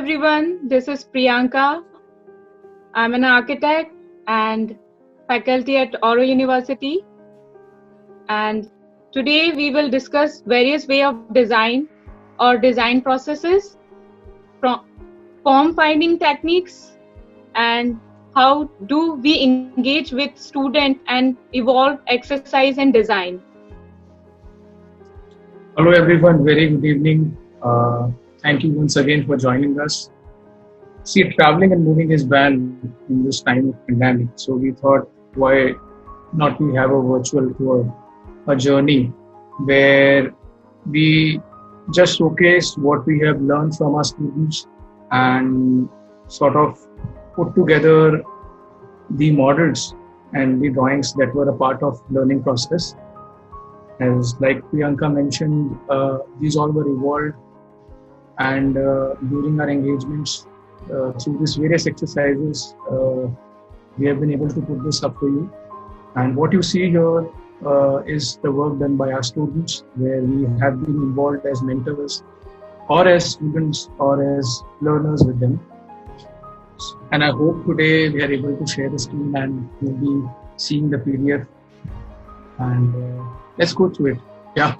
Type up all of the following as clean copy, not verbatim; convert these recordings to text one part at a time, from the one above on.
everyone, this is Priyanka. I'm an architect and faculty at Oro University. And today we will discuss various ways of design or design processes, from form finding techniques, and how do we engage with students and evolve exercise and design. Hello everyone, very good evening. Thank you once again for joining us. See, traveling and moving is banned in this time of pandemic. So we thought, why not we have a virtual tour, a journey where we just showcase what we have learned from our students and sort of put together the models and the drawings that were a part of learning process. As like Priyanka mentioned, these all were evolved and during our engagements through these various exercises, we have been able to put this up for you. And what you see here is the work done by our students, where we have been involved as mentors or as students or as learners with them. And I hope today we are able to share the screen and you'll be seeing the PDF. And let's go through it. Yeah.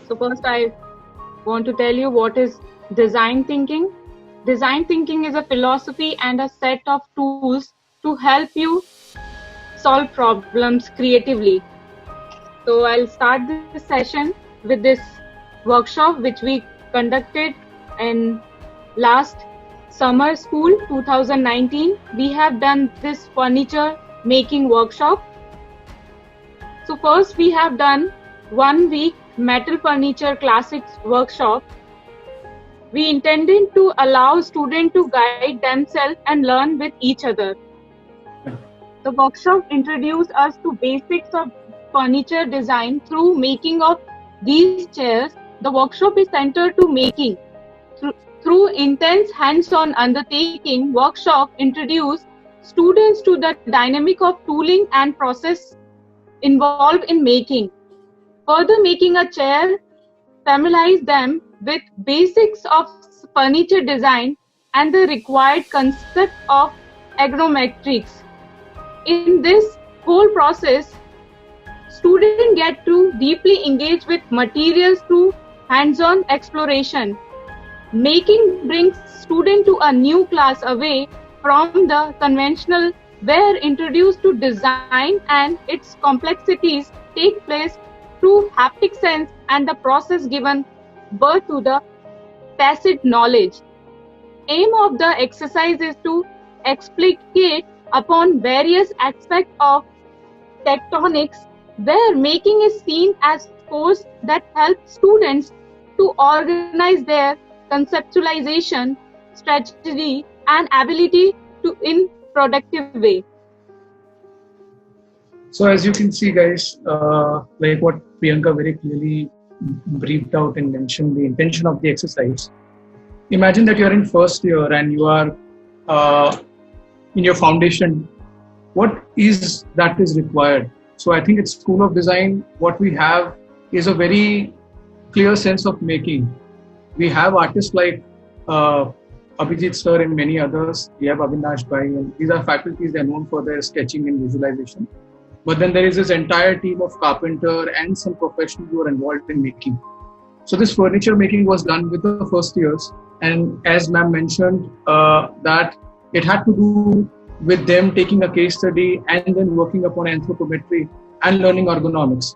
So first I want to tell you what is design thinking. Design thinking is a philosophy and a set of tools to help you solve problems creatively. So I'll start this session with this workshop which we conducted in last summer school 2019. We have done this furniture making workshop. So first we have done 1 week metal furniture classics workshop. We intended to allow students to guide themselves and learn with each other. The workshop introduced us to basics of furniture design through making of these chairs. The workshop is centered to making. Through intense hands-on undertaking, workshop introduced students to the dynamic of tooling and process involved in making. Further, making a chair familiarize them with basics of furniture design and the required concept of ergonomics. In this whole process, students get to deeply engage with materials through hands-on exploration. Making brings students to a new class away from the conventional, where introduced to design and its complexities take place through haptic sense, and the process given birth to the tacit knowledge. Aim of the exercise is to explicate upon various aspects of tectonics, where making is seen as force that helps students to organize their conceptualization, strategy, and ability to in productive way. So as you can see, guys, like what Priyanka very clearly briefed out and mentioned the intention of the exercise. Imagine that you're in first year and you are in your foundation. What is that is required? So I think at School of Design, what we have is a very clear sense of making. We have artists like Abhijit sir and many others. We have Avinash Bhai, and these are faculties that are known for their sketching and visualization. But then there is this entire team of carpenter and some professionals who are involved in making. So this furniture making was done with the first years. And as ma'am mentioned, that it had to do with them taking a case study and then working upon anthropometry and learning ergonomics.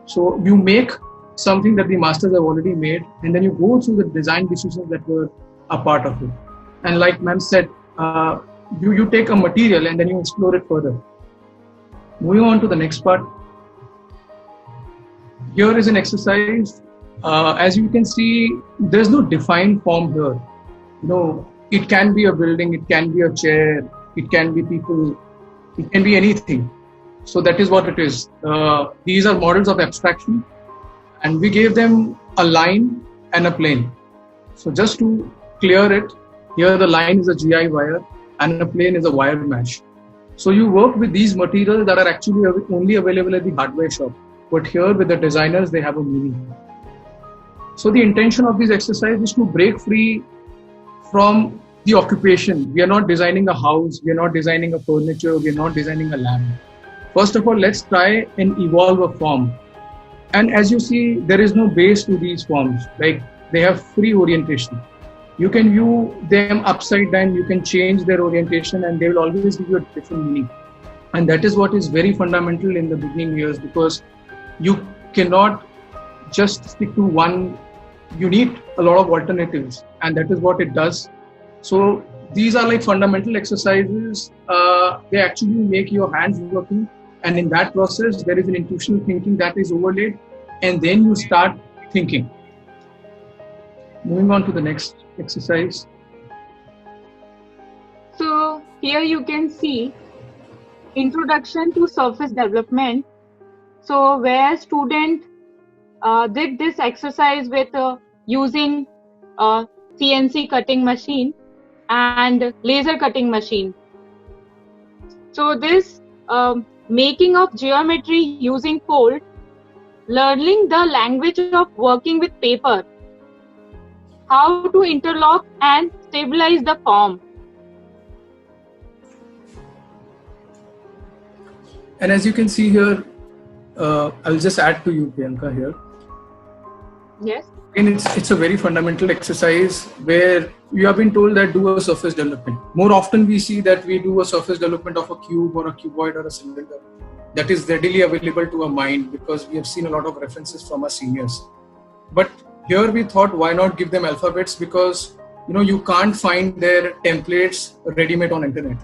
So you make something that the masters have already made, and then you go through the design decisions that were a part of it. And like ma'am said, you take a material and then you explore it further. Moving on to the next part. Here is an exercise. As you can see, there's no defined form here. You know, it can be a building, it can be a chair, it can be people, it can be anything. So that is what it is. These are models of abstraction, and we gave them a line and a plane. So just to clear it, here the line is a GI wire and a plane is a wire mesh. So you work with these materials that are actually only available at the hardware shop. But here with the designers, they have a meaning. So the intention of this exercise is to break free from the occupation. We are not designing a house, we are not designing a furniture, we are not designing a lab. First of all, let's try and evolve a form. And as you see, there is no base to these forms. Like they have free orientation. You can view them upside down, you can change their orientation, and they will always give you a different meaning. And that is what is very fundamental in the beginning years, because you cannot just stick to one. You need a lot of alternatives, and that is what it does. So these are like fundamental exercises. They actually make your hands working, and in that process there is an intuitional thinking that is overlaid, and then you start thinking. Moving on to the next exercise. So here you can see introduction to surface development. So where student did this exercise with using CNC cutting machine and laser cutting machine. So this making of geometry using fold, learning the language of working with paper, how to interlock and stabilize the form. And as you can see here, I'll just add to you, Priyanka, here. Yes. And it's a very fundamental exercise where you have been told that do a surface development. More often we see that we do a surface development of a cube or a cuboid or a cylinder that is readily available to our mind, because we have seen a lot of references from our seniors. But here we thought, why not give them alphabets, because you can't find their templates ready-made on internet.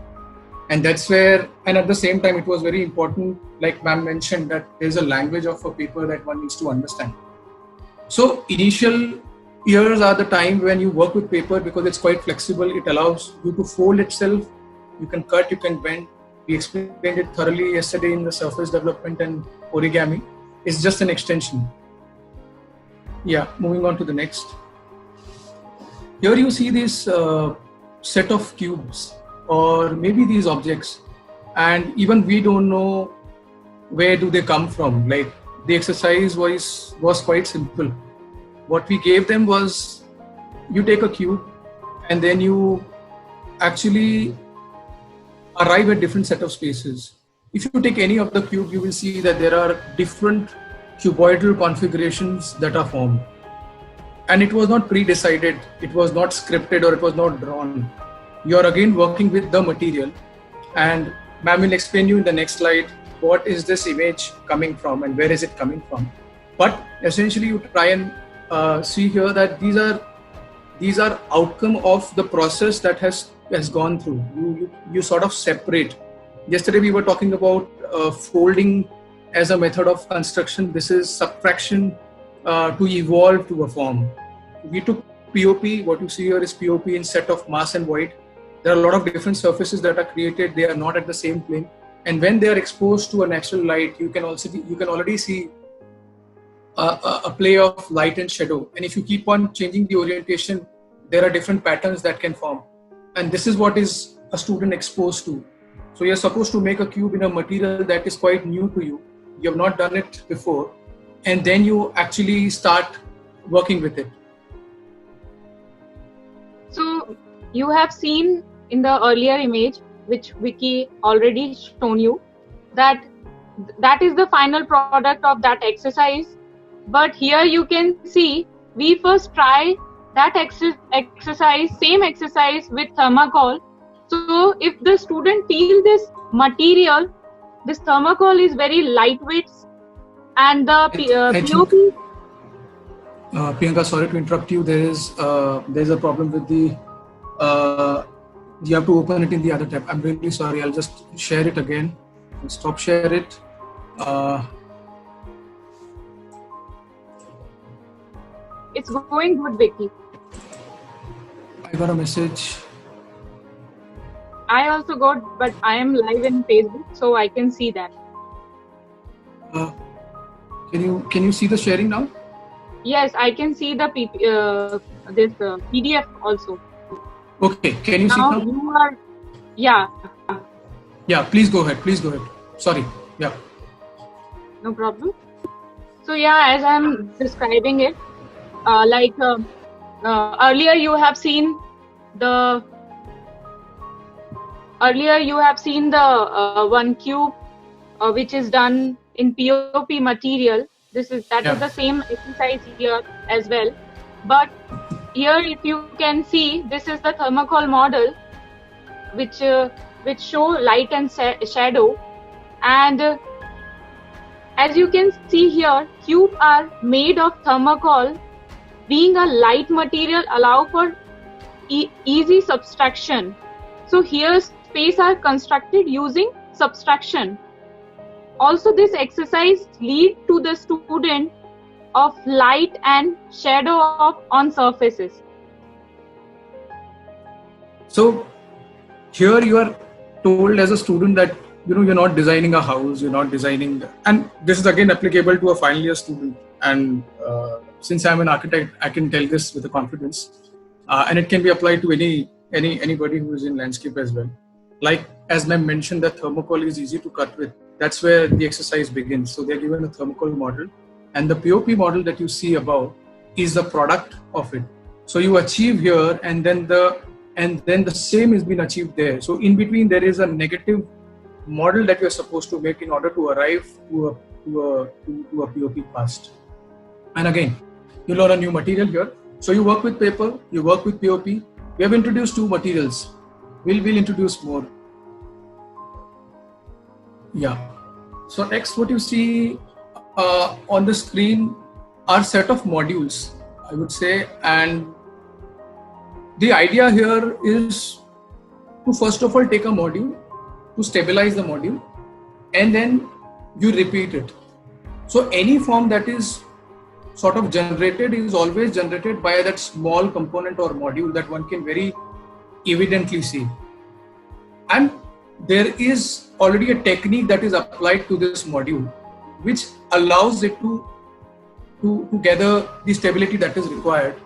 And that's where, and at the same time, it was very important, like ma'am mentioned, that there's a language of a paper that one needs to understand. So initial years are the time when you work with paper, because it's quite flexible. It allows you to fold itself. You can cut, you can bend. We explained it thoroughly yesterday in the surface development and origami. It's just an extension. Yeah, moving on to the next. Here you see this set of cubes, or maybe these objects, and even we don't know where do they come from. Like the exercise was quite simple. What we gave them was, you take a cube and then you actually arrive at different set of spaces. If you take any of the cube, you will see that there are different cuboidal configurations that are formed. And it was not pre-decided, it was not scripted, or it was not drawn. You are again working with the material, and ma'am will explain you in the next slide what is this image coming from and where is it coming from. But essentially you try and see here that these are outcome of the process that has gone through. You sort of separate. Yesterday we were talking about folding as a method of construction. This is subtraction to evolve to a form. We took POP. What you see here is POP in set of mass and void. There are a lot of different surfaces that are created. They are not at the same plane, and when they are exposed to a natural light, you can already see a play of light and shadow. And if you keep on changing the orientation, there are different patterns that can form. And this is what is a student exposed to. So you're supposed to make a cube in a material that is quite new to you. You have not done it before, and then you actually start working with it. So you have seen in the earlier image, which Vicky already shown you, that is the final product of that exercise. But here you can see we first try that exercise, same exercise with thermocol. So if the student feel this material, this thermocol is very lightweight, and the POP. Priyanka, sorry to interrupt you. There's a problem with the. You have to open it in the other tab. I'm really sorry. I'll just share it again. Stop share it. It's going good, Vicky. I got a message. I also got, but I am live in Facebook, so I can see that. Can you see the sharing now? Yes, I can see the PDF also. Okay, can you see now? Yeah, Yeah, please go ahead. Please go ahead. Sorry. Yeah. no problem. So yeah, as I'm describing it, earlier the you have seen the one cube which is done in POP material. That is Yeah. the same exercise here as well. But here, if you can see, this is the thermocol model, which show light and shadow, and as you can see here, cubes are made of thermocol. Being a light material, allow for easy subtraction. So here, space are constructed using subtraction. Also, this exercise lead to the student of light and shadow on surfaces. So here you are told as a student that you're not designing a house, you're not designing, and this is again applicable to a final year student. And since I'm an architect, I can tell this with a confidence, and it can be applied to anybody who is in landscape as well. Like as I mentioned, that thermocol is easy to cut with. That's where the exercise begins. So they're given a thermocol model, and the POP model that you see above is the product of it. So you achieve here, and then the same has been achieved there. So in between there is a negative model that you're supposed to make in order to arrive to a POP past. And again, you learn a new material here. So you work with paper, you work with POP. We have introduced 2 materials. We'll introduce more. Yeah. So next, what you see on the screen are set of modules, I would say, and the idea here is to first of all take a module, to stabilize the module, and then you repeat it. So any form that is sort of generated is always generated by that small component or module that one can very evidently see. And there is already a technique that is applied to this module, which allows it to gather the stability that is required.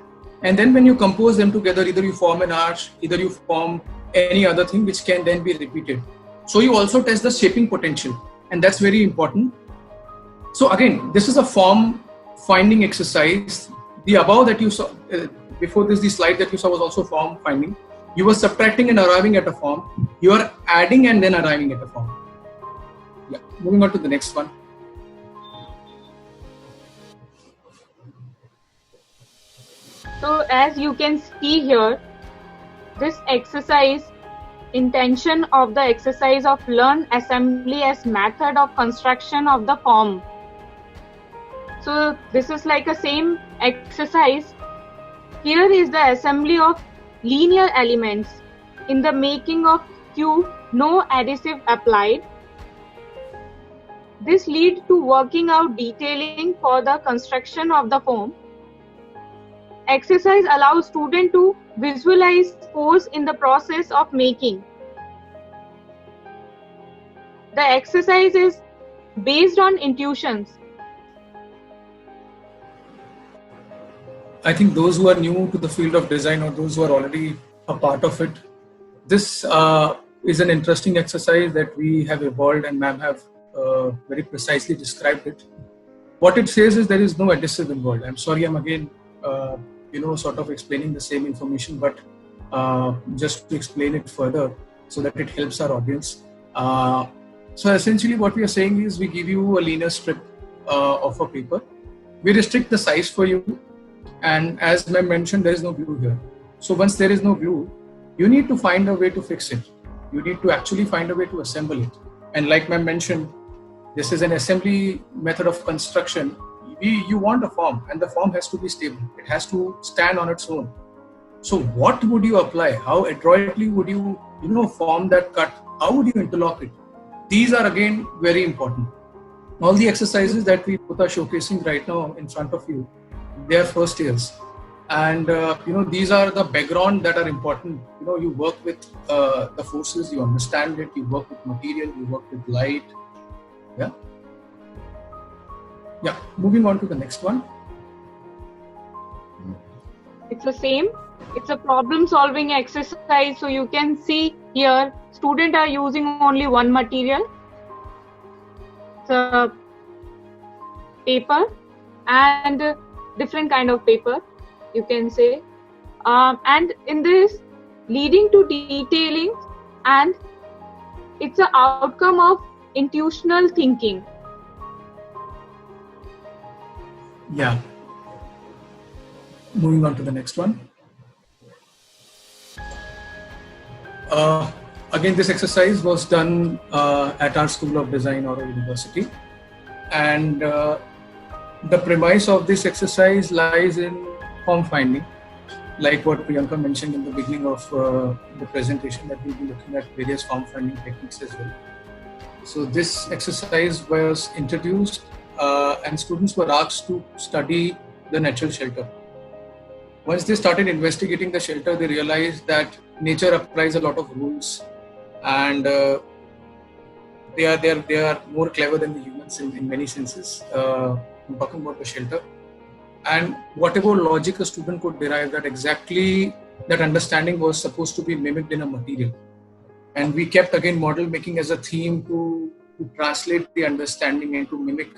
And then when you compose them together, either you form an arch, either you form any other thing which can then be repeated. So you also test the shaping potential, and that's very important. So again, this is a form finding exercise. The above that you saw, before this, the slide that you saw was also form finding. You were subtracting and arriving at a form. You are adding and then arriving at a form. Yeah. Moving on to the next one. So as you can see here, this exercise, intention of the exercise of learn assembly as method of construction of the form. So this is like a same exercise. Here is the assembly of linear elements. In the making of cube, no adhesive applied. This leads to working out detailing for the construction of the form. Exercise allows student to visualize force in the process of making. The exercise is based on intuitions. I think those who are new to the field of design or those who are already a part of it, this is an interesting exercise that we have evolved, and ma'am have very precisely described it. What it says is there is no adhesive involved. I'm sorry, I'm again sort of explaining the same information, but just to explain it further so that it helps our audience. So essentially what we are saying is we give you a linear strip of a paper. We restrict the size for you, and as I mentioned, there is no glue here. So once there is no glue, you need to find a way to fix it. You need to actually find a way to assemble it. And like I mentioned, this is an assembly method of construction. You want a form, and the form has to be stable. It has to stand on its own. So what would you apply? How adroitly would you form that cut? How would you interlock it? These are again very important. All the exercises that we both are showcasing right now in front of you, they are first years. And these are the background that are important. You work with the forces, you understand it, you work with material, you work with light. Yeah, moving on to the next one. It's the same. It's a problem solving exercise. So you can see here students are using only one material, the paper, and different kind of paper, you can say. And in this, leading to detailing, and it's an outcome of intuitional thinking. Yeah. Moving on to the next one. Again, this exercise was done at our School of Design or university, and the premise of this exercise lies in form finding, like what Priyanka mentioned in the beginning of the presentation, that we'll be looking at various form finding techniques as well. So this exercise was introduced and students were asked to study the natural shelter. Once they started investigating the shelter, they realized that nature applies a lot of rules, and they are more clever than the humans in many senses. I'm talking about the shelter, and whatever logic a student could derive, that exactly that understanding was supposed to be mimicked in a material. And we kept again model making as a theme to translate the understanding and to mimic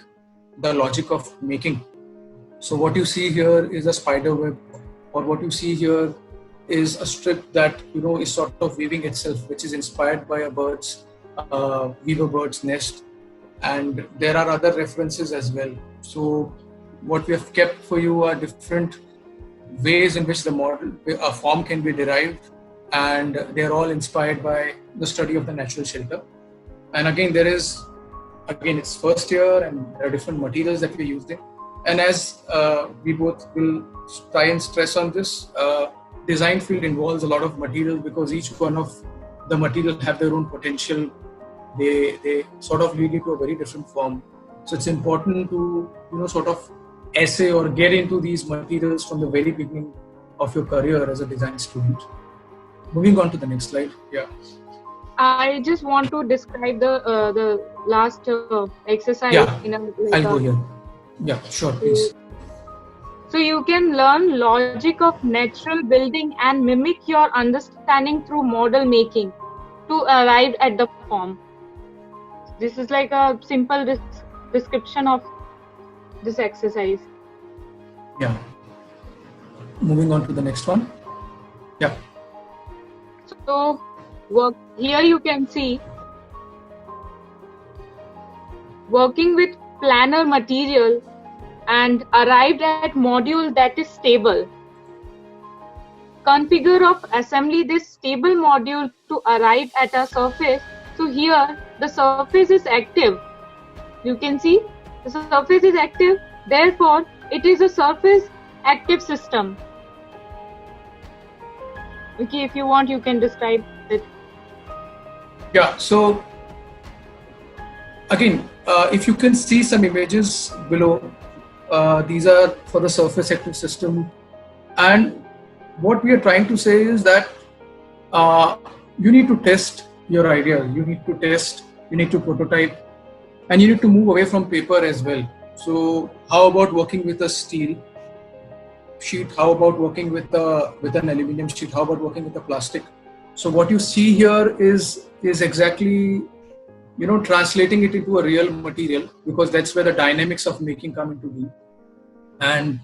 the logic of making. So what you see here is a spider web, or what you see here is a strip that is sort of weaving itself, which is inspired by a weaver bird's nest, and there are other references as well. So what we have kept for you are different ways in which a form can be derived, and they are all inspired by the study of the natural shelter. And again, it's first year, and there are different materials that we're using. And as we both will try and stress on this, design field involves a lot of material, because each one of the material have their own potential. They sort of lead you to a very different form. So it's important to sort of essay or get into these materials from the very beginning of your career as a design student. Moving on to the next slide. Yeah. I just want to describe the last exercise. Yeah, I'll go here. Yeah, sure, please. So you can learn logic of natural building and mimic your understanding through model making to arrive at the form. This is like a simple description of this exercise. Yeah. Moving on to the next one. Yeah. So here you can see working with planar material and arrived at module that is stable. Configure of assembly this stable module to arrive at a surface. So here the surface is active. You can see the surface is active, therefore it is a surface active system. Okay, if you want you can describe it. Yeah, so again, if you can see some images below, these are for the surface active system, and what we are trying to say is that you need to test your idea, you need to test, you need to prototype, and you need to move away from paper as well. So how about working with a steel sheet? How about working with an aluminum sheet? How about working with a plastic? So what you see here is exactly translating it into a real material, because that's where the dynamics of making come into being. And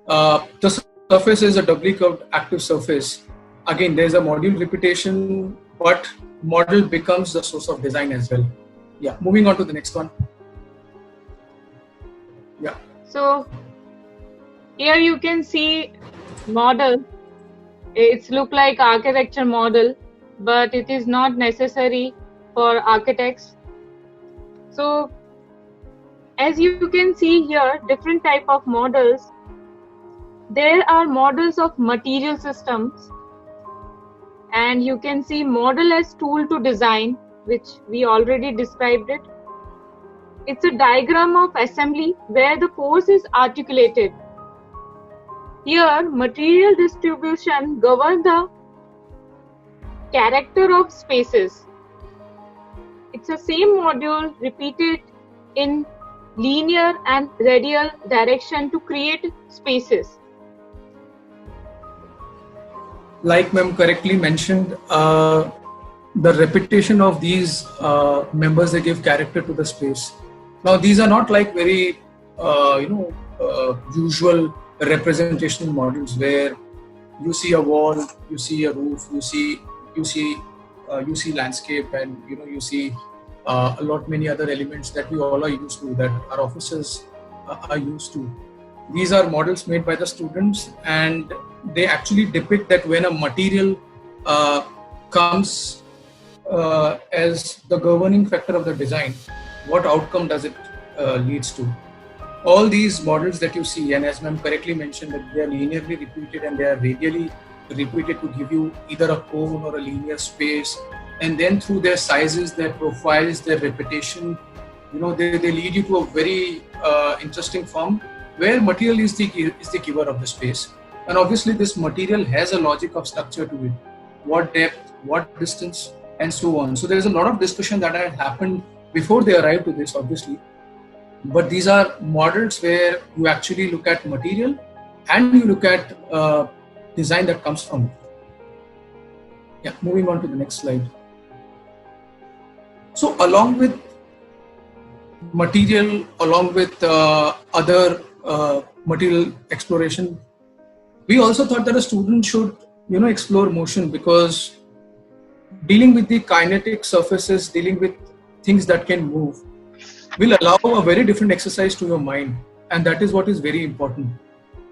the surface is a doubly curved active surface. Again, there's a module repetition, but model becomes the source of design as well. Yeah, moving on to the next one. Yeah. So here you can see model. It's look like architecture model, but it is not necessary for architects. So as you can see here, different type of models. There are models of material systems, and you can see model as tool to design, which we already described it. It's a diagram of assembly where the force is articulated. Here, material distribution governs the character of spaces. It's the same module repeated in linear and radial direction to create spaces. Like ma'am correctly mentioned, the repetition of these members, they give character to the space. Now these are not like very usual representational models where you see a wall, you see a roof, you see landscape, and you see a lot many other elements that we all are used to, that our officers are used to. These are models made by the students, and they actually depict that when a material comes as the governing factor of the design, what outcome does it leads to. All these models that you see, and as ma'am correctly mentioned, that they are linearly repeated and they are radially repeated to give you either a cone or a linear space, and then through their sizes, their profiles, their repetition, they lead you to a very interesting form where material is the giver of the space. And obviously this material has a logic of structure to it, what depth, what distance, and so on. So there's a lot of discussion that had happened before they arrived to this, obviously. But these are models where you actually look at material and you look at design that comes from it. Yeah, moving on to the next slide. So along with material, along with other material exploration, we also thought that a student should explore motion, because dealing with the kinetic surfaces, dealing with things that can move, will allow a very different exercise to your mind, and that is what is very important.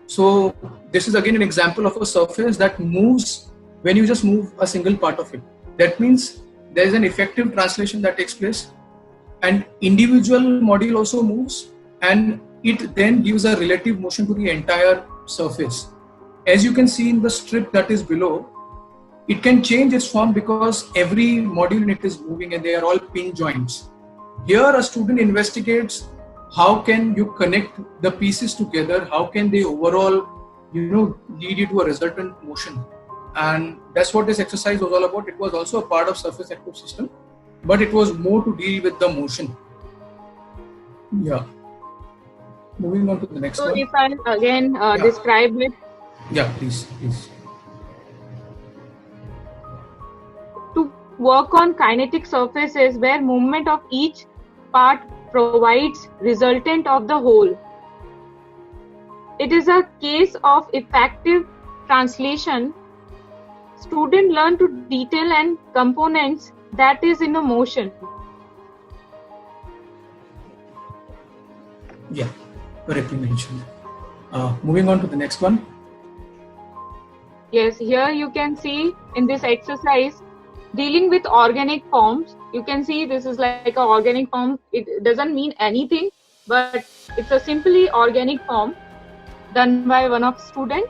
So this is again an example of a surface that moves when you just move a single part of it. That means there is an effective translation that takes place, and individual module also moves, and it then gives a relative motion to the entire surface. As you can see in the strip that is below, it can change its form because every module in it is moving and they are all pin joints. Here a student investigates how can you connect the pieces together, how can they overall lead you to a resultant motion. And that's what this exercise was all about. It was also a part of surface active system, but it was more to deal with the motion. Yeah. Moving on to the next one. So if I again describe it. Yeah, please. To work on kinetic surfaces where movement of each part provides resultant of the whole. It is a case of effective translation. Students learn to detail and components that is in a motion. Yeah, correctly mentioned. Moving on to the next one. Yes, here you can see in this exercise, dealing with organic forms. You can see this is like an organic form. It doesn't mean anything, but it's a simply organic form done by one of students.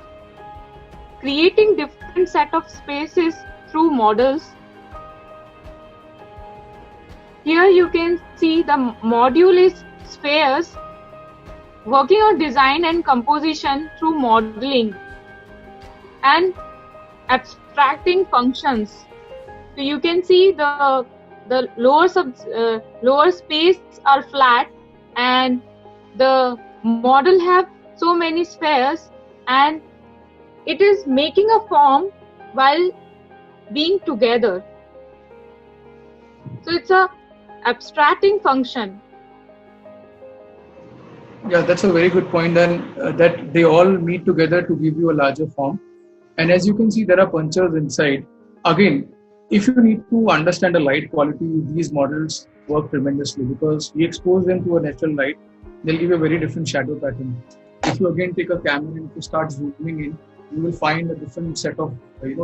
Creating different set of spaces through models. Here you can see the module is spheres, working on design and composition through modeling and abstracting functions. So you can see the lower space are flat, and the model have so many spheres, and it is making a form while being together. So it's a abstracting function. Yeah, that's a very good point, and that they all meet together to give you a larger form. And as you can see, there are punchers inside. Again, if you need to understand the light quality, these models work tremendously, because we expose them to a natural light, they'll give you a very different shadow pattern. If you again take a camera and if you start zooming in, you will find a different set of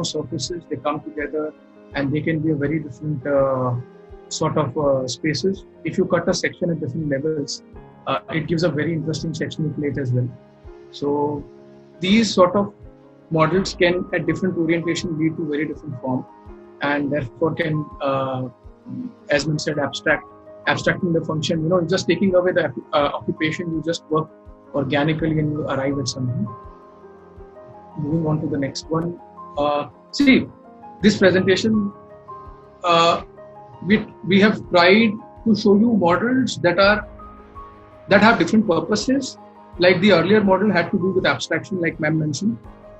surfaces. They come together and they can be a very different sort of spaces. If you cut a section at different levels, it gives a very interesting sectional plate as well. So these sort of models can at different orientation lead to very different form, and therefore can, as we said, abstracting the function. Just taking away the occupation, you just work organically and you arrive at something. Moving on to the next one. See, this presentation, we have tried to show you models that have different purposes. Like the earlier model had to do with abstraction, like ma'am mentioned,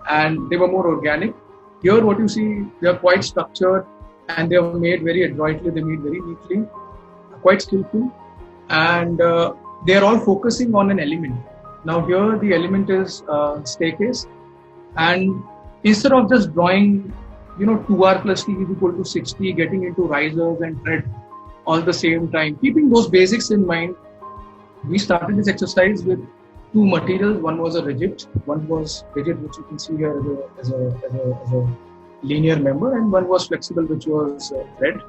and they were more organic. Here what you see, they are quite structured, and they are made very adroitly, they made very neatly, quite skillful, and they are all focusing on an element. Now here the element is staircase, and instead of just drawing 2r plus t is equal to 60, getting into risers and tread all the same time, keeping those basics in mind, we started this exercise with two materials. One was which you can see here as a linear member, and one was flexible, which was thread.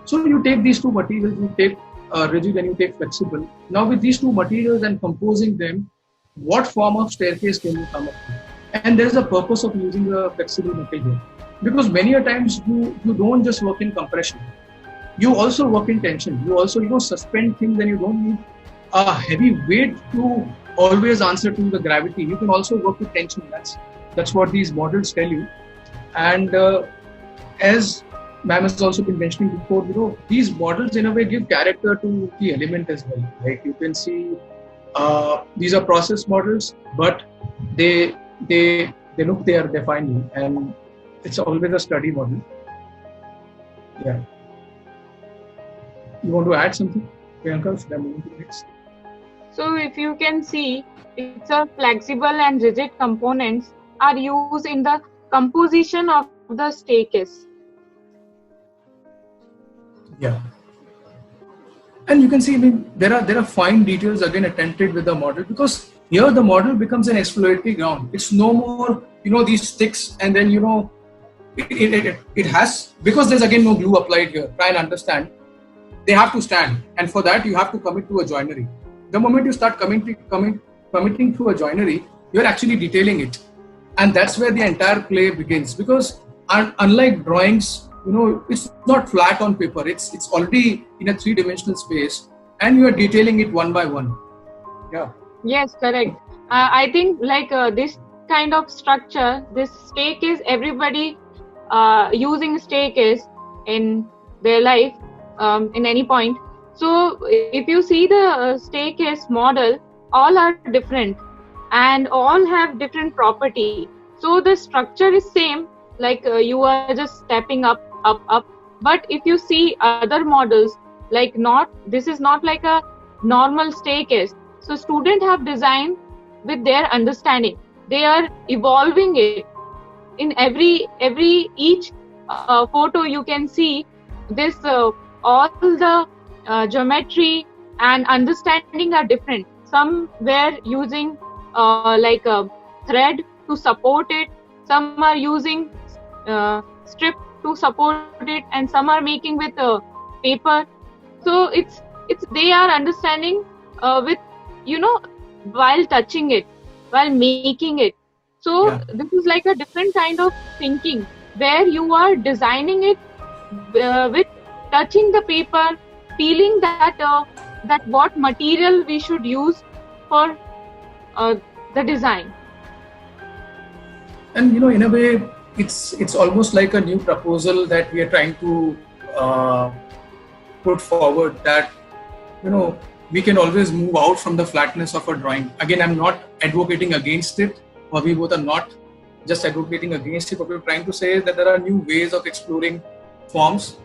So you take these two materials, you take rigid and you take flexible. Now with these two materials and composing them, what form of staircase can you come up with? And there is a purpose of using a flexible material, because many a times you don't just work in compression, you also work in tension. You also suspend things, and you don't need a heavy weight to always answer to the gravity. You can also work with tension. That's what these models tell you. And as ma'am has also been mentioning before, these models in a way give character to the element as well. Like you can see, these are process models, but they look there defined, and it's always a study model. Yeah. You want to add something, Priyanka? Should I move to the next? So if you can see, it's a flexible and rigid components are used in the composition of the staircase. Yeah. And you can see, there are fine details again attempted with the model, because here the model becomes an exploratory ground. It's no more, these sticks, and then, it has, because there's again no glue applied here. Try and understand. They have to stand, and for that you have to commit to a joinery. The moment you start committing to a joinery, you're actually detailing it, and that's where the entire play begins. Because unlike drawings, it's not flat on paper. It's already in a three-dimensional space, and you are detailing it one by one. Yeah. Yes, correct. I think this kind of structure, this staircase, everybody using staircase in their life, in any point. So if you see the staircase model, all are different and all have different property. So the structure is same, you are just stepping up. But if you see other models, this is not like a normal staircase. So students have designed with their understanding. They are evolving it. In each photo you can see this, all the geometry and understanding are different. Some were using a thread to support it, some are using strip to support it, and some are making with paper. So it's they are understanding with while touching it, while making it. So Yeah. this is like a different kind of thinking, where you are designing it with touching the paper, feeling that what material we should use for the design. And in a way, it's almost like a new proposal that we are trying to put forward, that we can always move out from the flatness of a drawing. Again, I'm not advocating against it, or we both are not just advocating against it, but we're trying to say that there are new ways of exploring forms.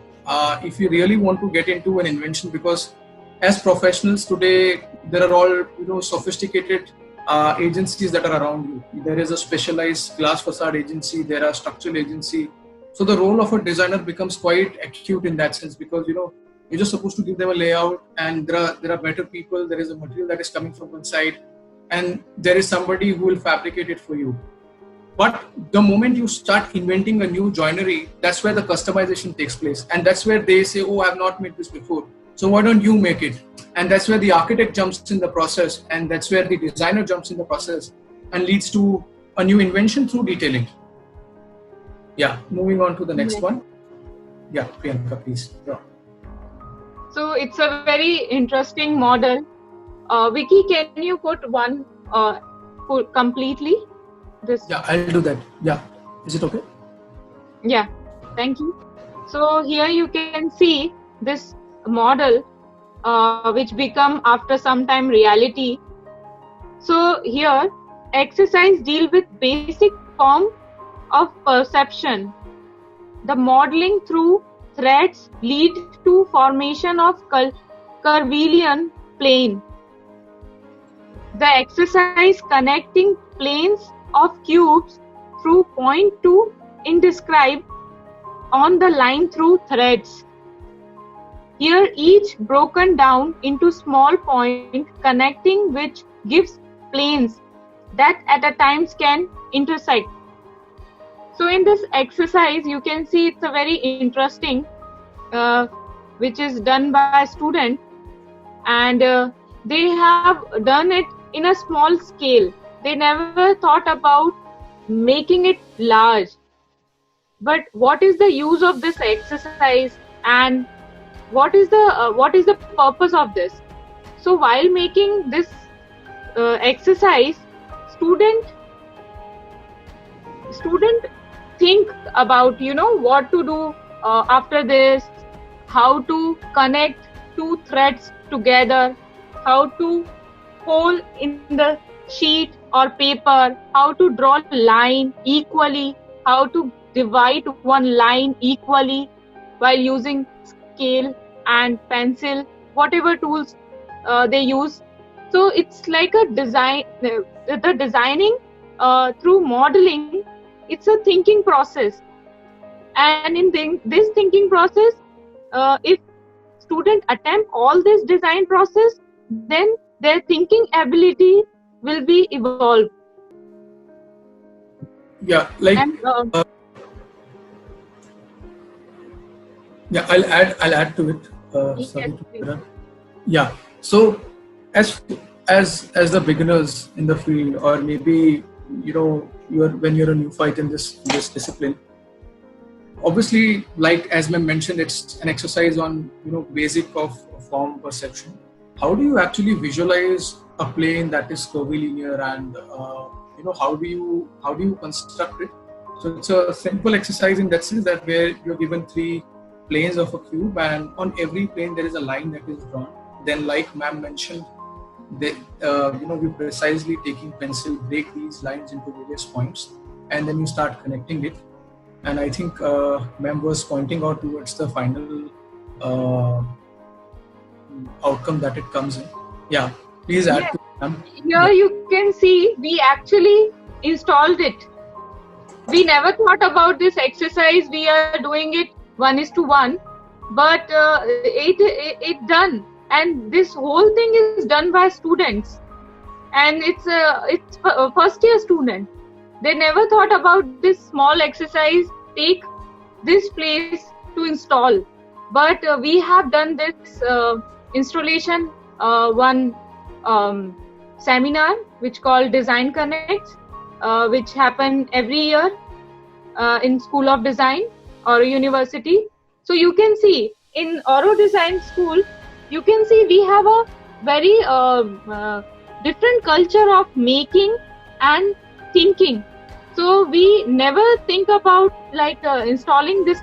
If you really want to get into an invention, because as professionals today, there are all sophisticated agencies that are around you. There is a specialized glass facade agency, there are structural agency. So the role of a designer becomes quite acute in that sense, because you're just supposed to give them a layout, and there are better people. There is a material that is coming from one side, and there is somebody who will fabricate it for you. But the moment you start inventing a new joinery, that's where the customization takes place, and that's where they say, "Oh, I've not made this before, so why don't you make it?" And that's where the architect jumps in the process, and that's where the designer jumps in the process, and leads to a new invention through detailing. Yeah, moving on to the next one. Yeah, Priyanka, please. Yeah. So it's a very interesting model. Vicky, can you put one completely? This. Yeah, I'll do that. Yeah, is it okay? Yeah, thank you. So here you can see this model which become after some time reality. So here exercise deal with basic form of perception, the modeling through threads lead to formation of curvilinear plane. The exercise connecting planes of cubes through point to inscribe on the line through threads. Here each broken down into small point connecting which gives planes that at a times can intersect. So in this exercise you can see it's a very interesting which is done by a student, and they have done it in a small scale. They never thought about making it large. But what is the use of this exercise, and what is the purpose of this? So while making this exercise, student think about what to do after this, how to connect two threads together, how to fold in the sheet or paper, how to draw line equally, how to divide one line equally while using scale and pencil, whatever tools they use. So it's like a design, the designing through modeling. It's a thinking process, and in this thinking process, if student attempt all this design process, then their thinking ability will be evolved. Yeah, like And yeah, I'll add to it. yes, Sorry to please. interrupt. Yeah. So as the beginners in the field, or maybe when you're a neophyte in this discipline, obviously, like as ma'am mentioned, it's an exercise on basic of form perception. How do you actually visualize a plane that is curvilinear, and how do you construct it? So it's a simple exercise in that sense, that where you're given 3 planes of a cube, and on every plane there is a line that is drawn. Then, like ma'am mentioned, we precisely taking pencil break these lines into various points, and then you start connecting it. And I think ma'am was pointing out towards the final outcome that it comes in. Yeah, please add Yes. to ma'am. Here you can see we actually installed it. We never thought about this exercise. We are doing it 1:1, but it done, and this whole thing is done by students, and it's first year student. They never thought about this small exercise take this place to install, but we have done this installation one seminar which called Design Connects, which happen every year in School of Design or a university. So you can see in Auro Design School, you can see we have a very different culture of making and thinking. So we never think about like installing this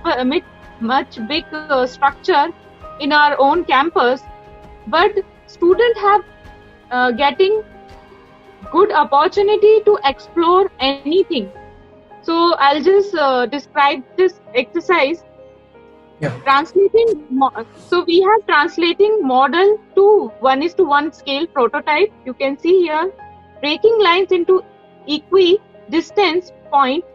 much big structure in our own campus, but students have getting good opportunity to explore anything. So I'll just describe this exercise. Yeah. So we have translating model to 1:1 scale prototype. You can see here, breaking lines into equidistant point.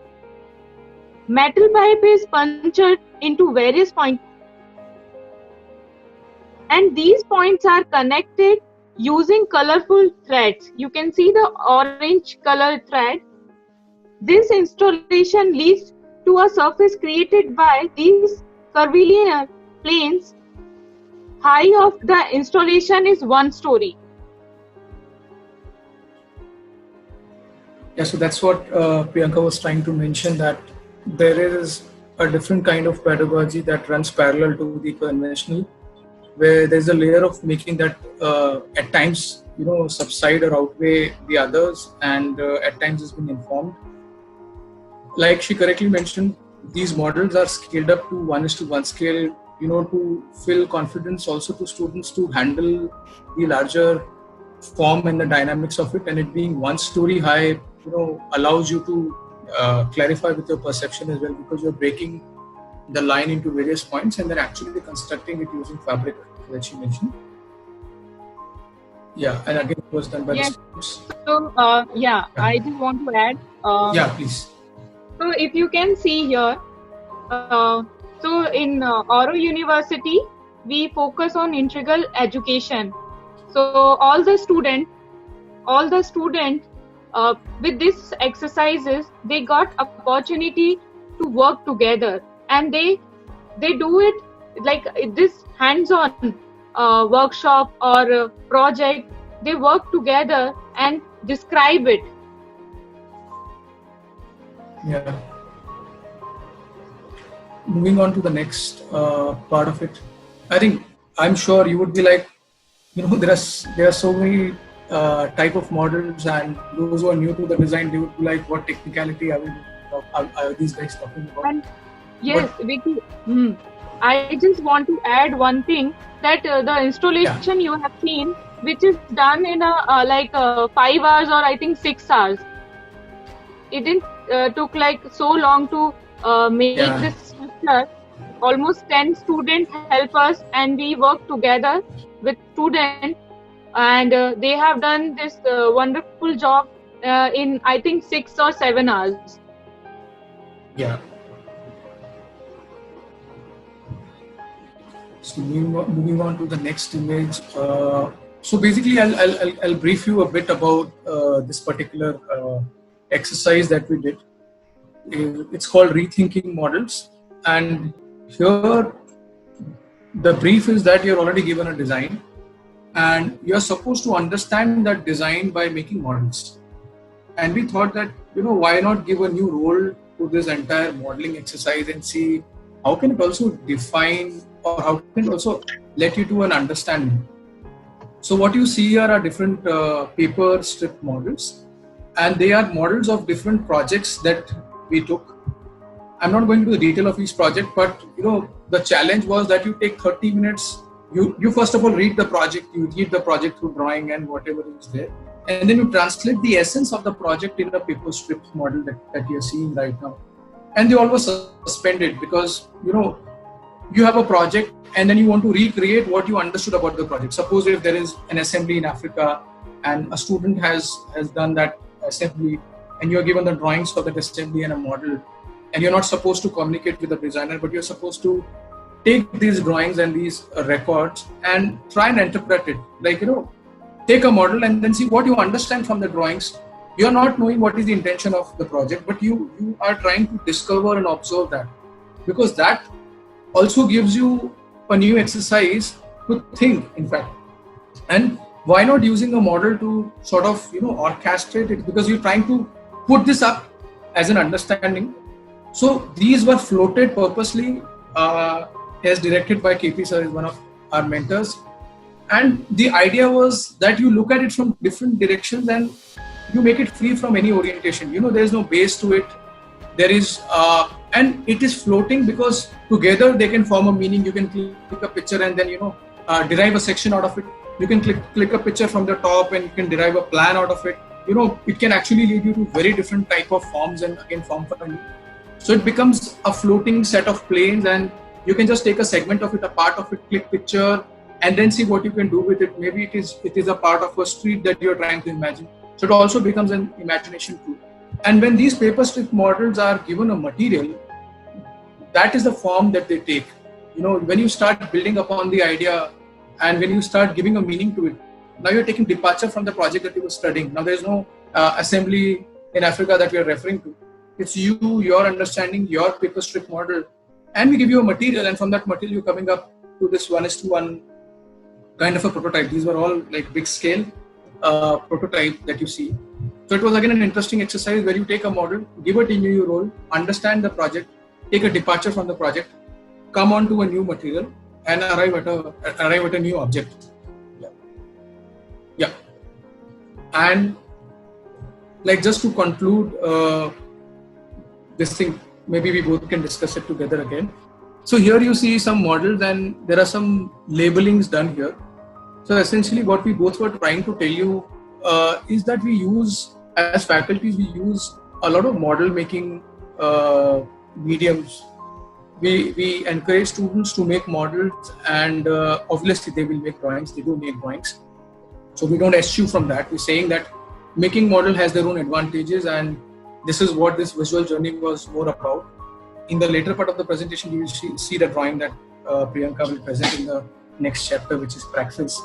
Metal pipe is punctured into various points, and these points are connected using colorful threads. You can see the orange color thread. This installation leads to a surface created by these curvilinear planes. Height of the installation is 1 story. Yeah, so that's what Priyanka was trying to mention, that there is a different kind of pedagogy that runs parallel to the conventional, where there's a layer of making that at times subside or outweigh the others, and at times has been informed. Like she correctly mentioned, these models are scaled up to 1:1 scale, to fill confidence also to students to handle the larger form and the dynamics of it. And it being 1 story high, allows you to clarify with your perception as well, because you're breaking the line into various points and then actually constructing it using fabric that she mentioned. Yeah, and again it was done by the students. So I just want to add. Yeah, please. So if you can see here, so in Oro University, we focus on integral education. So all the students with these exercises, they got opportunity to work together, and they do it like this hands-on workshop or project. They work together and describe it. Yeah. Moving on to the next part of it, I'm sure you would be like, there are so many type of models, and those who are new to the design, they would be like, what technicality are these guys talking about? And yes, Vicky, I just want to add one thing, that the installation you have seen, which is done in a 5 hours or I think 6 hours. It didn't took like so long to make this structure. Almost 10 students help us, and we work together with students, and they have done this wonderful job in I think 6 or 7 hours. Yeah. So moving on to the next image. So basically, I'll brief you a bit about this particular exercise that we did. It's called Rethinking Models, and here the brief is that you're already given a design, and you're supposed to understand that design by making models. And we thought that, why not give a new role to this entire modeling exercise and see how can it also define, or how can it also let you to an understanding. So what you see here are different paper strip models, and they are models of different projects that we took. I'm not going into the detail of each project, but the challenge was that you take 30 minutes. You first of all read the project, you read the project through drawing and whatever is there, and then you translate the essence of the project in a paper strip model that you're seeing right now. And they always suspended, because you have a project and then you want to recreate what you understood about the project. Suppose if there is an assembly in Africa and a student has done that assembly, and you're given the drawings of that assembly and a model, and you're not supposed to communicate with the designer, but you're supposed to take these drawings and these records and try and interpret it. Take a model and then see what you understand from the drawings. You're not knowing what is the intention of the project, but you are trying to discover and observe that, because that also gives you a new exercise to think, in fact. And why not using a model to sort of orchestrate it, because you're trying to put this up as an understanding. So these were floated purposely as directed by KP sir, is one of our mentors. And the idea was that you look at it from different directions and you make it free from any orientation. There is no base to it. There is, and it is floating because together they can form a meaning. You can click a picture and then, derive a section out of it. You can click a picture from the top and you can derive a plan out of it. It can actually lead you to very different type of forms and again form family. So it becomes a floating set of planes, and you can just take a segment of it, a part of it, click picture, and then see what you can do with it. Maybe it is a part of a street that you're trying to imagine. So it also becomes an imagination tool. And when these paper strip models are given a material, that is the form that they take. When you start building upon the idea and when you start giving a meaning to it, now you're taking departure from the project that you were studying. Now there's no assembly in Africa that we are referring to. It's you, your understanding, your paper strip model, and we give you a material, and from that material you're coming up to this 1:1 kind of a prototype. These were all like big scale prototype that you see. So it was again an interesting exercise where you take a model, give it a new role, understand the project, take a departure from the project, come on to a new material, and arrive at a new object. Yeah. And like just to conclude this thing, maybe we both can discuss it together again. So here you see some models and there are some labelings done here. So essentially what we both were trying to tell you is that we use, as faculties, we use a lot of model making mediums we encourage students to make models, and obviously they will make drawings. They do make drawings, so we don't eschew from that. We're saying that making model has their own advantages, and this is what this visual journey was more about. In the later part of the presentation, you will see the drawing that Priyanka will present in the next chapter, which is praxis.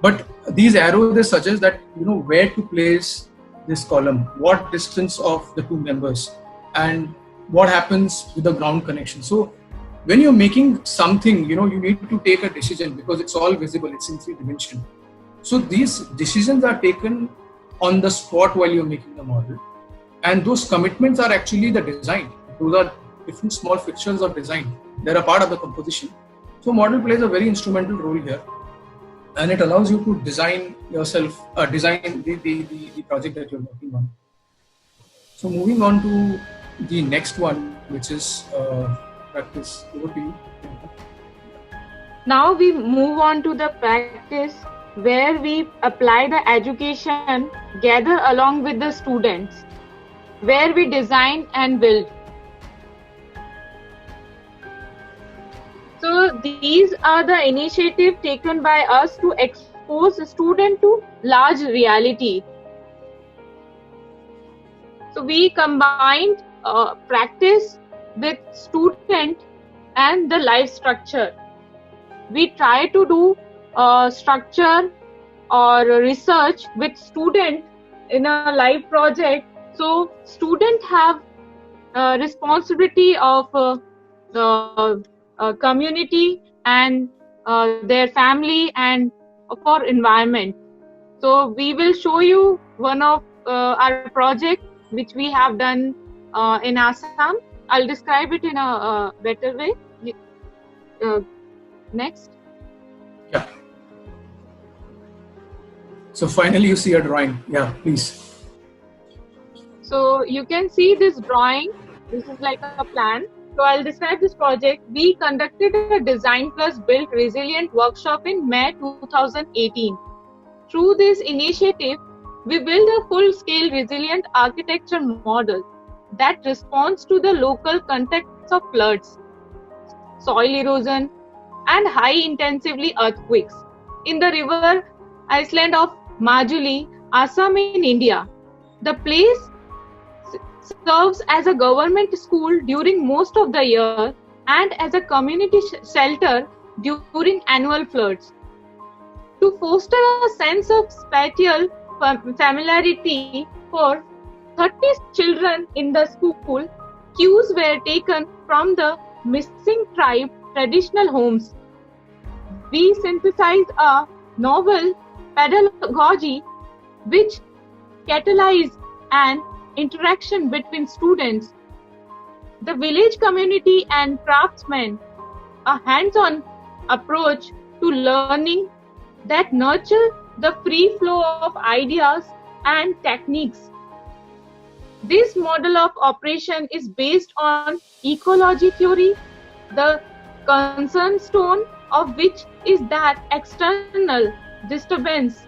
But these arrows, they suggest that where to place this column, what distance of the two members, and what happens with the ground connection. So when you're making something, you need to take a decision because it's all visible, it's in 3 dimension. So these decisions are taken on the spot while you're making the model, and those commitments are actually the design. Those are different small fixtures of design. They're a part of the composition. So model plays a very instrumental role here, and it allows you to design yourself, design the project that you're working on. So moving on to the next one, which is practice. Over to you. Now we move on to the practice, where we apply the education gather along with the students, where we design and build. So these are the initiative taken by us to expose the student to large reality. So we combined practice with student and the life structure. We try to do structure or research with student in a live project. So student have responsibility of community and their family and for environment. So we will show you one of our project which we have done in Assam. I'll describe it in a better way. Next. Yeah. So finally you see a drawing. Yeah, please. So you can see this drawing. This is like a plan. So I'll describe this project. We conducted a Design Plus Build Resilient workshop in May 2018. Through this initiative, we built a full-scale resilient architecture model that responds to the local contexts of floods, soil erosion, and high-intensively earthquakes in the river island of Majuli, Assam in India. The place serves as a government school during most of the year and as a community shelter during annual floods. To foster a sense of spatial familiarity for 30 children in the school, cues were taken from the missing tribe traditional homes. We synthesized a novel pedagogy which catalyzed an interaction between students, the village community and craftsmen, a hands-on approach to learning that nurture the free flow of ideas and techniques. This model of operation is based on ecology theory, the cornerstone of which is that external disturbance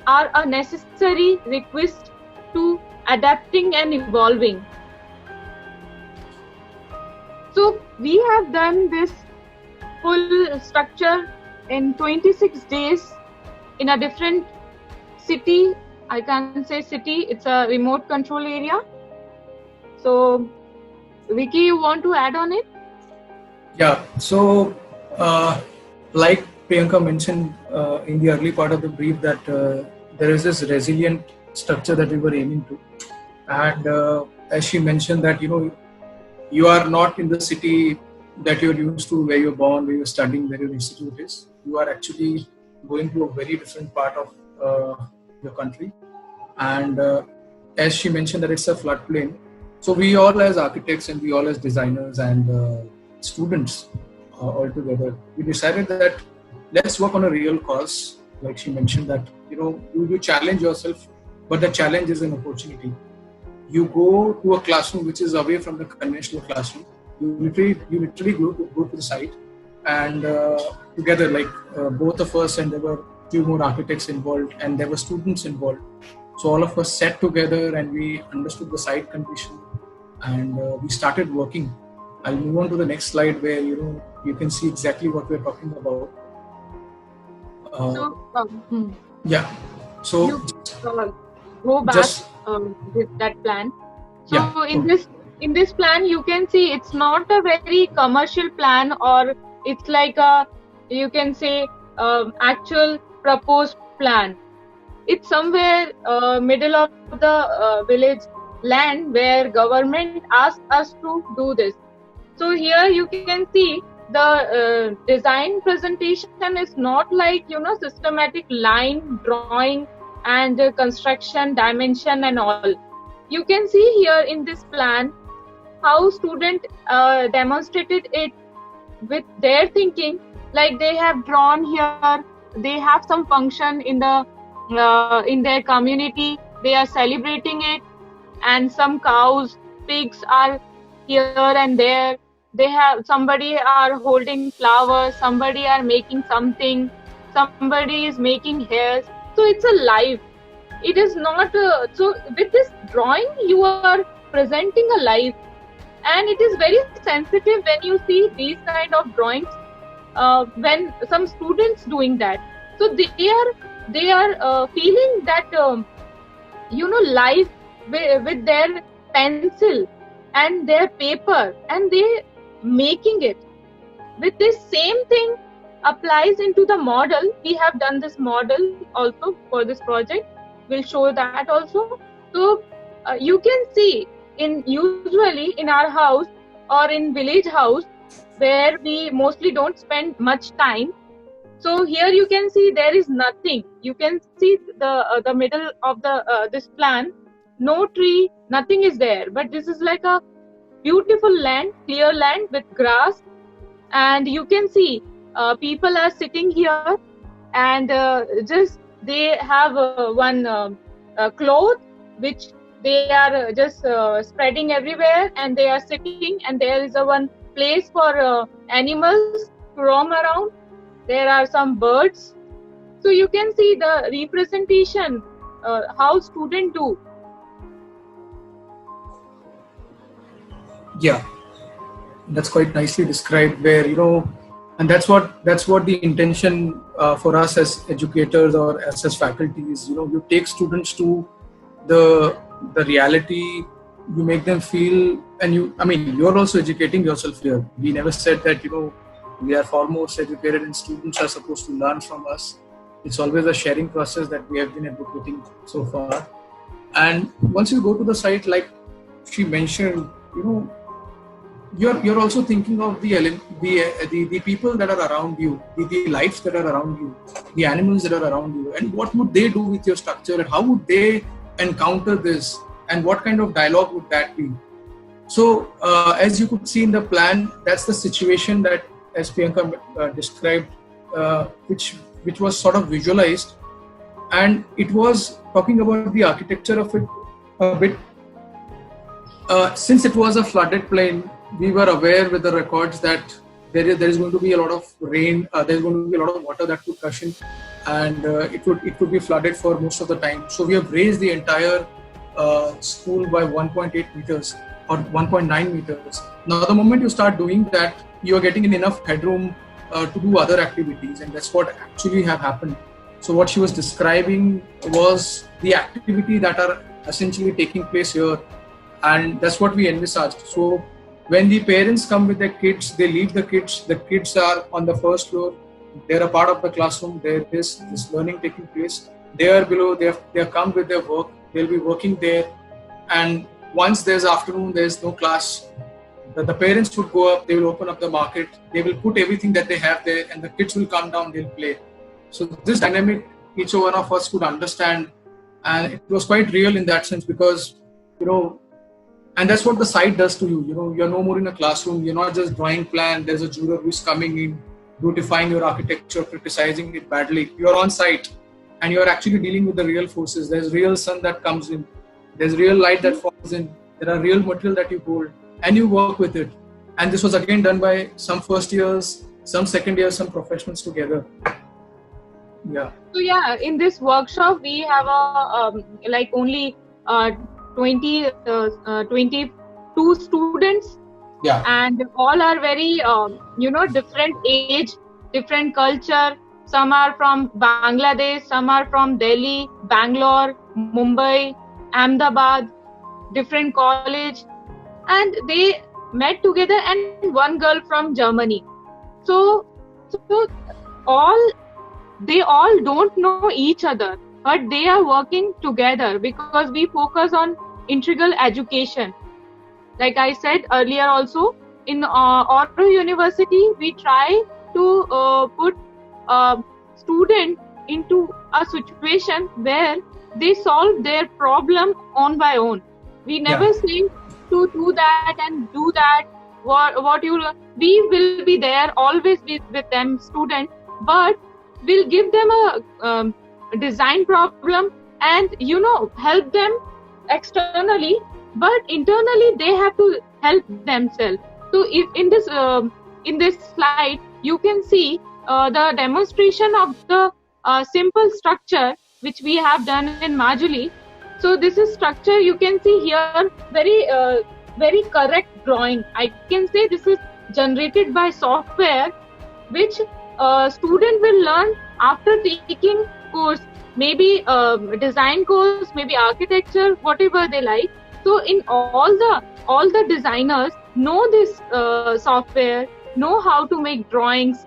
are a necessary requisite to adapting and evolving. So we have done this full structure in 26 days in a different city. I can't say city, it's a remote control area. So Vicky, you want to add on it? Yeah, so like Priyanka mentioned in the early part of the brief that there is this resilient structure that we were aiming to, and as she mentioned that you are not in the city that you're used to, where you're born, where you're studying, where your institute is. You are actually going to a very different part of your country, and as she mentioned that it's a floodplain. So we all as architects and we all as designers and students all together, we decided that let's work on a real cause. Like she mentioned that you challenge yourself, but the challenge is an opportunity. You go to a classroom which is away from the conventional classroom. You literally go to the site, and together, like both of us, and there were few more architects involved, and there were students involved. So all of us sat together and we understood the site condition, and we started working. I'll move on to the next slide where you can see exactly what we're talking about. Yeah. So you go back with that plan. So yeah. in this plan, you can see it's not a very commercial plan, or it's like a, you can say, actual proposed plan. It's somewhere middle of the village land where government asked us to do this. So here you can see the design presentation is not like systematic line drawing and construction dimension and all. You can see here in this plan how student demonstrated it with their thinking. Like they have drawn here, they have some function in their community, they are celebrating it, and some cows, pigs are here and there. They have, somebody are holding flowers, somebody are making something, somebody is making hairs. So it's a life. It is not so with this drawing you are presenting a life, and it is very sensitive when you see these kind of drawings when some students doing that. So they are feeling that life with their pencil and their paper, and they making it. With this same thing applies into the model. We have done this model also for this project. We'll show that also. So you can see usually in our house or in village house where we mostly don't spend much time. So here you can see there is nothing. You can see the middle of the this plan, no tree, nothing is there. But this is like a beautiful land, clear land with grass, and you can see people are sitting here, and just they have one cloth which they are just spreading everywhere, and they are sitting, and there is a one place for animals to roam around. There are some birds. So you can see the representation, how students do. Yeah, that's quite nicely described, where and that's what the intention for us as educators or as faculty is. You take students to the reality, you make them feel, and you're also educating yourself here. We never said that we are foremost educated and students are supposed to learn from us. It's always a sharing process that we have been advocating so far. And once you go to the site, like she mentioned, you're also thinking of the people that are around you, the lives that are around you, the animals that are around you, and what would they do with your structure, and how would they encounter this, and what kind of dialogue would that be? So as you could see in the plan, that's the situation that, as Priyanka described, which was sort of visualized, and it was talking about the architecture of it a bit. Since it was a flooded plain, we were aware with the records that there is going to be a lot of rain, there's going to be a lot of water that could gush in, and it could be flooded for most of the time. So we have raised the entire school by 1.8 meters or 1.9 meters. Now the moment you start doing that, you are getting enough headroom to do other activities, and that's what actually have happened. So what she was describing was the activity that are essentially taking place here, and that's what we envisaged. So when the parents come with their kids, they leave the kids are on the first floor, they're a part of the classroom, there is this learning taking place. They are below, they have come with their work, they'll be working there, and once there's afternoon, there's no class, the parents would go up, they will open up the market, they will put everything that they have there, and the kids will come down, they'll play. So this dynamic, each one of us could understand, and it was quite real in that sense, because and that's what the site does to you. You're no more in a classroom. You're not just drawing plan. There's a juror who's coming in, beautifying your architecture, criticizing it badly. You're on site, and you're actually dealing with the real forces. There's real sun that comes in. There's real light that falls in. There are real material that you hold, and you work with it. And this was again done by some first years, some second years, some professionals together. Yeah. So yeah, in this workshop we have only 22 students. Yeah. And all are very different age, different culture. Some are from Bangladesh, some are from Delhi, Bangalore, Mumbai, Ahmedabad, different college, and they met together, and one girl from Germany. So so all they all don't know each other, but they are working together because we focus on integral education. Like I said earlier also, in Oro University, we try to put a student into a situation where they solve their problem on by own. We never say to do that and do that. What you We will be there always with them student, but we'll give them a design problem and help them externally, but internally they have to help themselves. So if in this slide you can see the demonstration of the simple structure which we have done in Majuli. So this is structure, you can see here, very correct drawing. I can say this is generated by software which student will learn after taking course, maybe design course, maybe architecture, whatever they like. So in all the designers know this software, know how to make drawings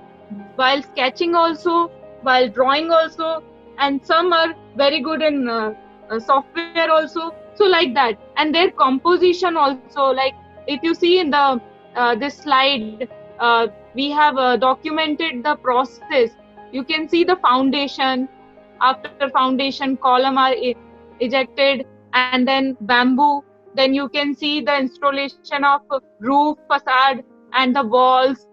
while sketching also, while drawing also, and some are very good in software also. So like that, and their composition also. Like if you see in the this slide, we have documented the process. You can see the foundation. After foundation, column are ejected, and then bamboo. Then you can see the installation of roof, facade, and the walls.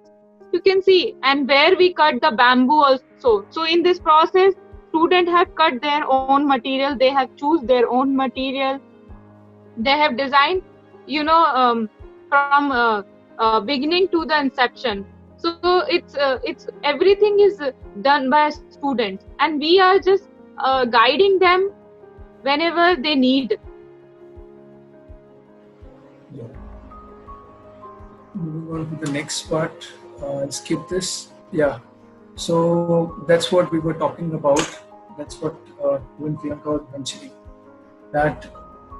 You can see, and where we cut the bamboo also. So in this process, students have cut their own material. They have choose their own material. They have designed, from beginning to the inception. So it's everything is done by students, and we are just guiding them whenever they need. Yeah. Moving on to the next part. I'll skip this. Yeah. So that's what we were talking about. That's what you and Priyanka was mentioning. That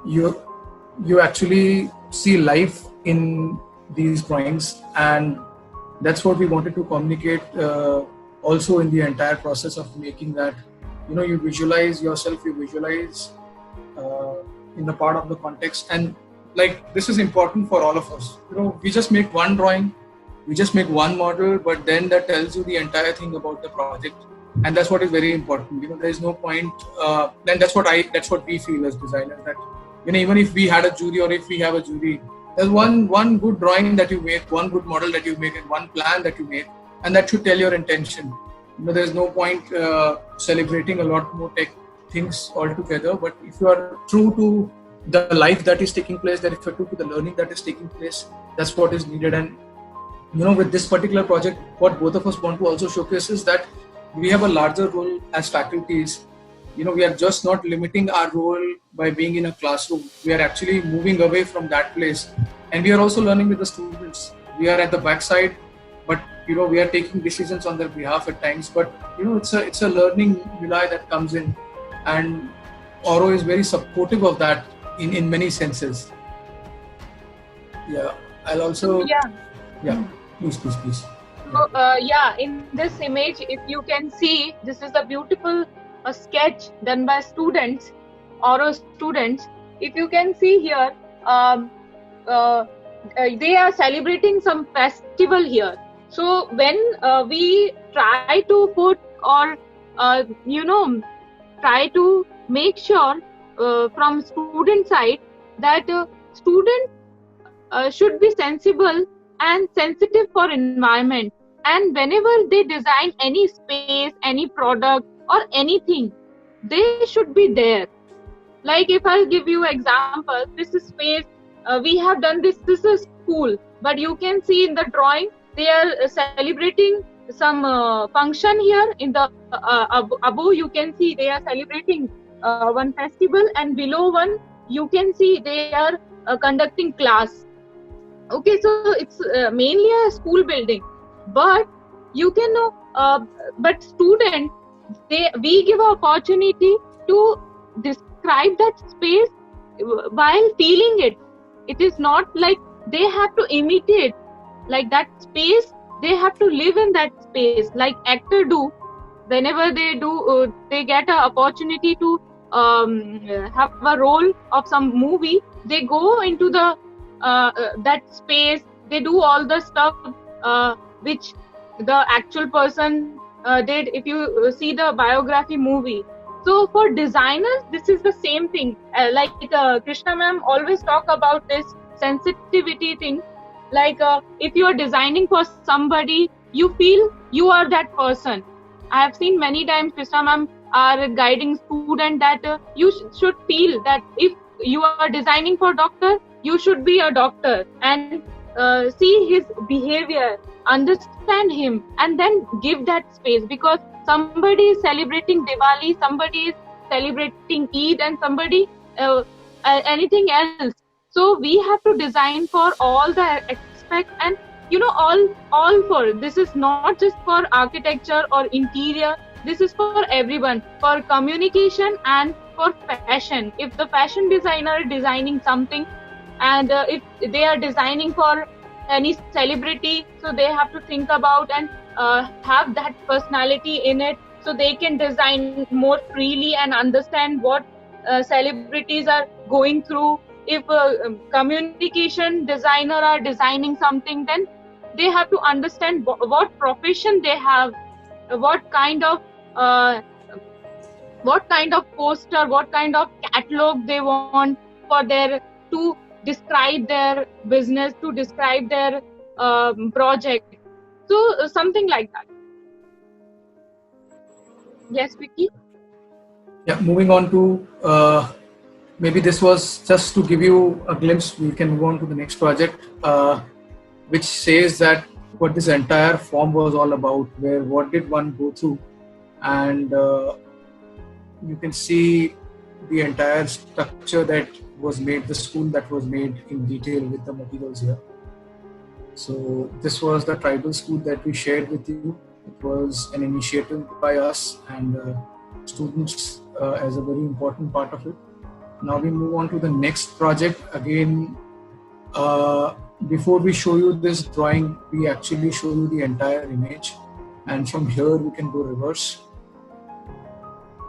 you actually see life in these drawings, and that's what we wanted to communicate also in the entire process of making that. You visualize yourself, you visualize in the part of the context, and like this is important for all of us. We just make one drawing, we just make one model, but then that tells you the entire thing about the project, and that's what is very important. There is no point. Then that's what we feel as designers, that even if we had a jury, or if we have a jury, there's one good drawing that you make, one good model that you make, and one plan that you make, and that should tell your intention. There's no point celebrating a lot more tech things altogether, but if you are true to the life that is taking place, that if you're true to the learning that is taking place, that's what is needed. And with this particular project, what both of us want to also showcase is that we have a larger role as faculties. We are just not limiting our role by being in a classroom. We are actually moving away from that place, and we are also learning with the students. We are at the backside, but we are taking decisions on their behalf at times. But it's a learning Vilay that comes in, and Oro is very supportive of that in many senses. Yeah, I'll also. Yeah. Please. So in this image, if you can see, this is a beautiful sketch done by students, Oro students. If you can see here, they are celebrating some festival here. So when we try to put, or try to make sure from student side that student should be sensible and sensitive for environment, and whenever they design any space, any product or anything, they should be there. Like if I'll give you example, this is space, we have done this is school, but you can see in the drawing they are celebrating some function here. In the above you can see they are celebrating one festival, and below one you can see they are conducting class. Okay, so it's mainly a school building, but you can know, but student, we give opportunity to describe that space while feeling it. It is not like they have to imitate like that space. They have to live in that space like actor do. Whenever they do, they get an opportunity to have a role of some movie, they go into the that space. They do all the stuff which the actual person did. If you see the biography movie, so for designers this is the same thing. Like Krishna ma'am always talk about this sensitivity thing. Like if you are designing for somebody, you feel you are that person. I have seen many times Krishna ma'am are guiding student that you should feel that if you are designing for doctor, you should be a doctor, and see his behavior, understand him, and then give that space. Because somebody is celebrating Diwali, somebody is celebrating Eid, and somebody anything else. So we have to design for all the aspect, and all for this is not just for architecture or interior. This is for everyone, for communication and for fashion. If the fashion designer is designing something, and if they are designing for any celebrity, so they have to think about and have that personality in it, so they can design more freely and understand what celebrities are going through. If communication designer are designing something, then they have to understand what profession they have, what kind of uh, poster, what kind of catalog they want for their, to describe their business, to describe their project. So something like that. Yes, Vicky. Yeah, moving on to maybe this was just to give you a glimpse. We can move on to the next project, which says that what this entire form was all about, where what did one go through, and you can see the entire structure that was made, the school that was made in detail with the materials here. So this was the tribal school that we shared with you. It was an initiative by us and students as a very important part of it. Now we move on to the next project. Again, before we show you this drawing, we actually show you the entire image, and from here we can go reverse.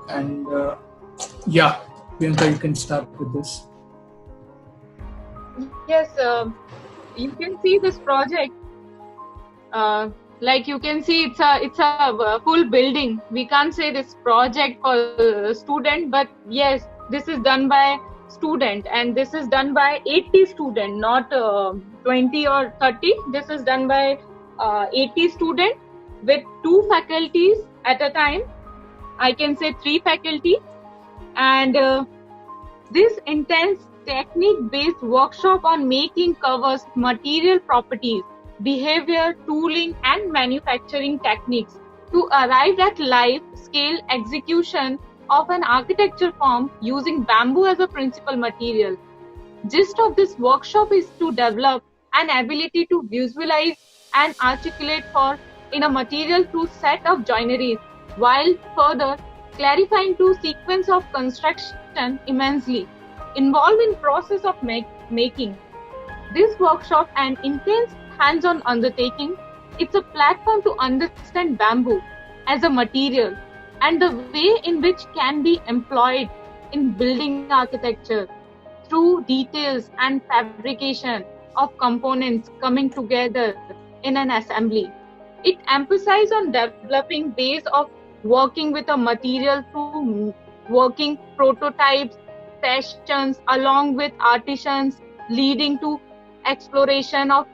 And yeah, Priyanka, you can start with this. Yes, you can see this project. Like you can see, it's a full building. We can't say this project for student, but yes, this is done by student, and this is done by 80 student, not 20 or 30. This is done by 80 student with 2 faculties at a time. I can say 3 faculty, and this intense technique-based workshop on making covers material properties, behavior, tooling, and manufacturing techniques to arrive at life-scale execution of an architecture form using bamboo as a principal material. Gist of this workshop is to develop an ability to visualize and articulate for in a material through set of joineries, while further clarifying to sequence of construction immensely involved in process of making. This workshop an intense hands-on undertaking. It's a platform to understand bamboo as a material and the way in which can be employed in building architecture through details and fabrication of components coming together in an assembly. It emphasizes on developing ways of working with a material through working prototypes, sessions along with artisans, leading to exploration of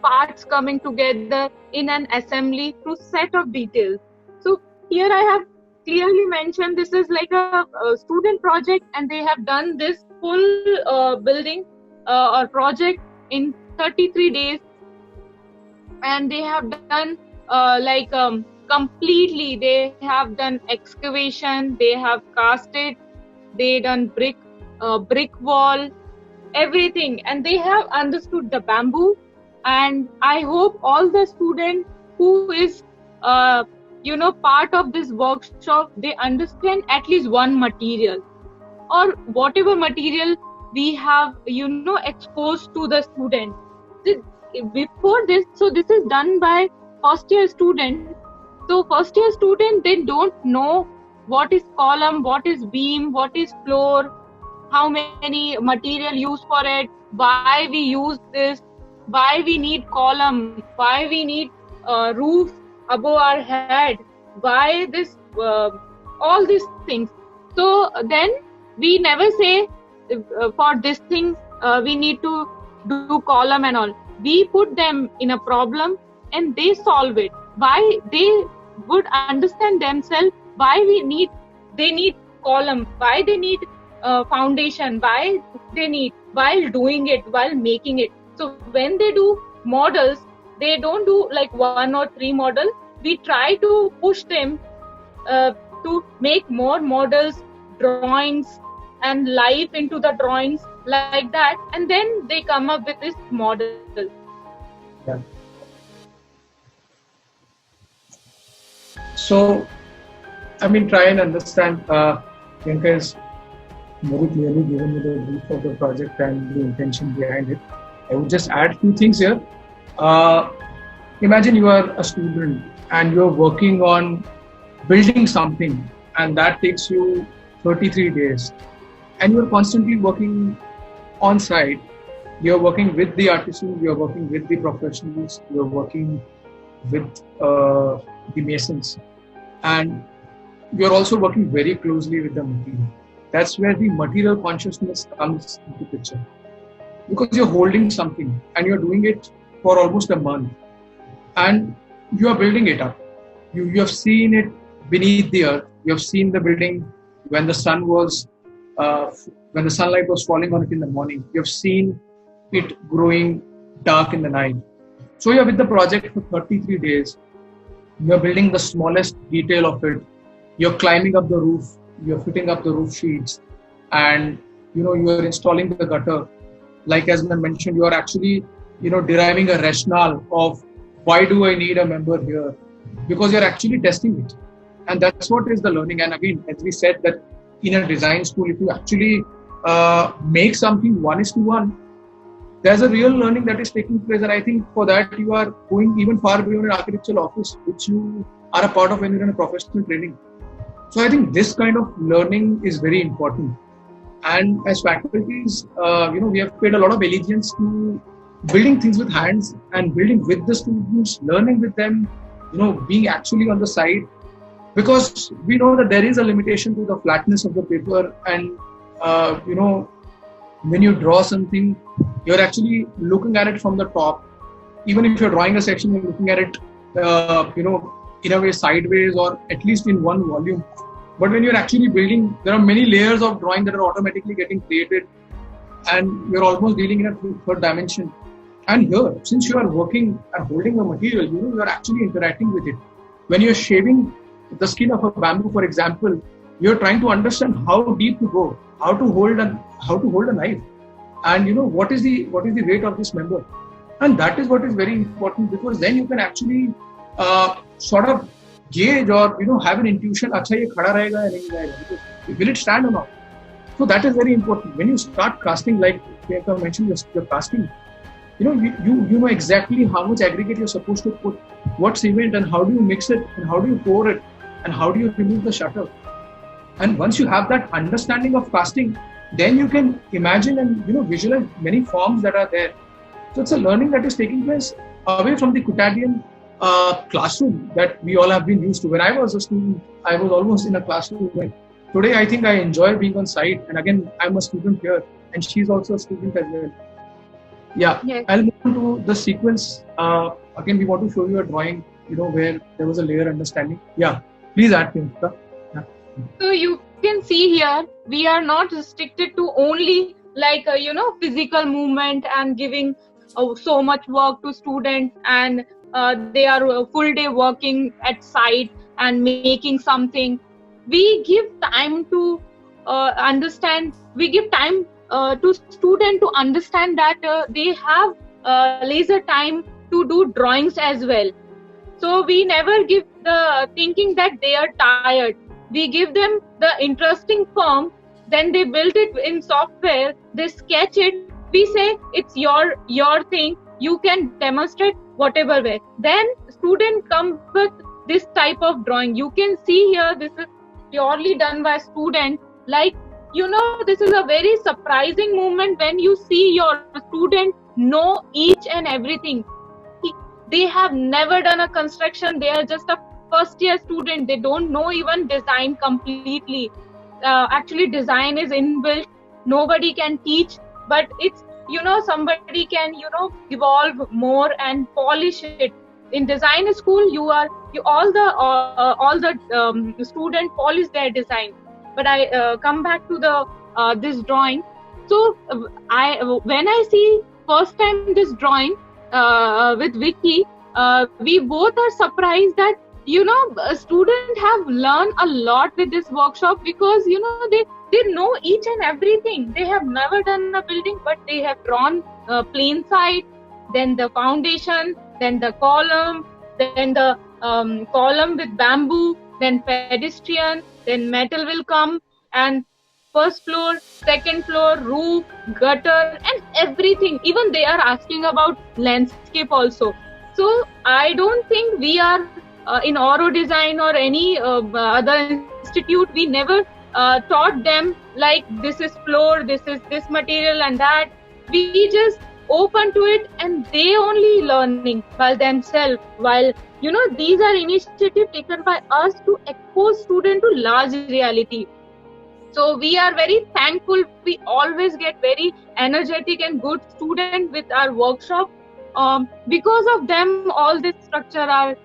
parts coming together in an assembly through set of details. So here I have clearly mentioned this is like a student project, and they have done this full building or project in 33 days, and they have done completely. They have done excavation, they have casted, they done brick wall, everything, and they have understood the bamboo, And I hope all the students who is part of this workshop, they understand at least one material, or whatever material we have exposed to the student. Before this, so this is done by first year student. So first year student, they don't know what is column, what is beam, what is floor, how many material used for it, why we use this, why we need column, why we need roof above our head, why this, all these things. So then we never say for this thing we need to do column and all. We put them in a problem and they solve it. Why they would understand themselves, why they need column, why they need foundation, why they need, while doing it, while making it. So when they do models, they don't do like 1 or 3 models. We try to push them to make more models, drawings, and life into the drawings like that, and then they come up with this model. Yeah. So, I mean, try and understand. Priyanka has very clearly given you the brief of the project and the intention behind it. I would just add a few things here. Imagine you are a student and you're working on building something, and that takes you 33 days. And you're constantly working on site. You're working with the artisans, you're working with the professionals, you're working with the masons. And you're also working very closely with the material. That's where the material consciousness comes into picture. Because you're holding something and you're doing it for almost a month. And you are building it up. You have seen it beneath the earth. You have seen the building when the sun was, when the sunlight was falling on it in the morning. You have seen it growing dark in the night. So you're with the project for 33 days. You're building the smallest detail of it. You're climbing up the roof. You're fitting up the roof sheets, and you're installing the gutter. Like as I mentioned, you are actually deriving a rationale of why do I need a member here, because you're actually testing it, and that's what is the learning. And again, as we said, that in a design school, if you actually make something 1:1, there's a real learning that is taking place. And I think for that you are going even far beyond an architectural office, which you are a part of when you're in a professional training. So I think this kind of learning is very important. And as faculties, we have paid a lot of allegiance to building things with hands and building with the students, learning with them, being actually on the side, because we know that there is a limitation to the flatness of the paper. And, when you draw something, you're actually looking at it from the top. Even if you're drawing a section, you're looking at it, in a way sideways, or at least in one volume. But when you're actually building, there are many layers of drawing that are automatically getting created, and you're almost dealing in a third dimension. And here, since you are working and holding a material, you are actually interacting with it. When you're shaving the skin of a bamboo, for example, you're trying to understand how deep to go, how to hold a knife, and what is the weight of this member. And that is what is very important, because then you can actually sort of gauge or have an intuition, acha ye khada rahega ya nahi rahega, will it stand or not. So that is very important. When you start casting, like Priyanka mentioned, you're casting, you know exactly how much aggregate you're supposed to put, what cement, and how do you mix it, and how do you pour it, and how do you remove the shutter. And once you have that understanding of casting, then you can imagine and visualize many forms that are there. So it's a learning that is taking place away from the quotidian classroom that we all have been used to. When I was a student, I was almost in a classroom. Today, I think I enjoy being on site. And again, I'm a student here, and she's also a student as well. Yeah, yes. I'll move on to the sequence. Again, we want to show you a drawing, where there was a layer understanding. Yeah, please add, Priyanka. Yeah. So you can see here, we are not restricted to only like physical movement and giving so much work to students, and they are full day working at site and making something. We give time to understand. We give time to student to understand that they have leisure time to do drawings as well. So we never give the thinking that they are tired. We give them the interesting form, then they build it in software, they sketch it, we say it's your thing, you can demonstrate whatever way. Then student come with this type of drawing. You can see here this is purely done by student. Like, this is a very surprising moment when you see your student know each and everything. They have never done a construction. They are just a first year student. They don't know even design completely. Actually, design is inbuilt. Nobody can teach, but it's, somebody can, evolve more and polish it. In design school, all the student polish their design. But I come back to the this drawing. So when I see first time this drawing with Vicky, we both are surprised that students have learned a lot with this workshop, because they know each and everything. They have never done a building, but they have drawn plain side, then the foundation, then the column, then the column with bamboo, then pedestrian, then metal will come, and first floor, second floor, roof, gutter, and everything. Even they are asking about landscape also. So I don't think we are in Oro Design or any other institute, we never taught them like this is floor, this is this material and that. We just open to it, and they only learning by themselves. While these are initiative taken by us to expose student to large reality. So we are very thankful. We always get very energetic and good student with our workshop. Because of them, all this structure are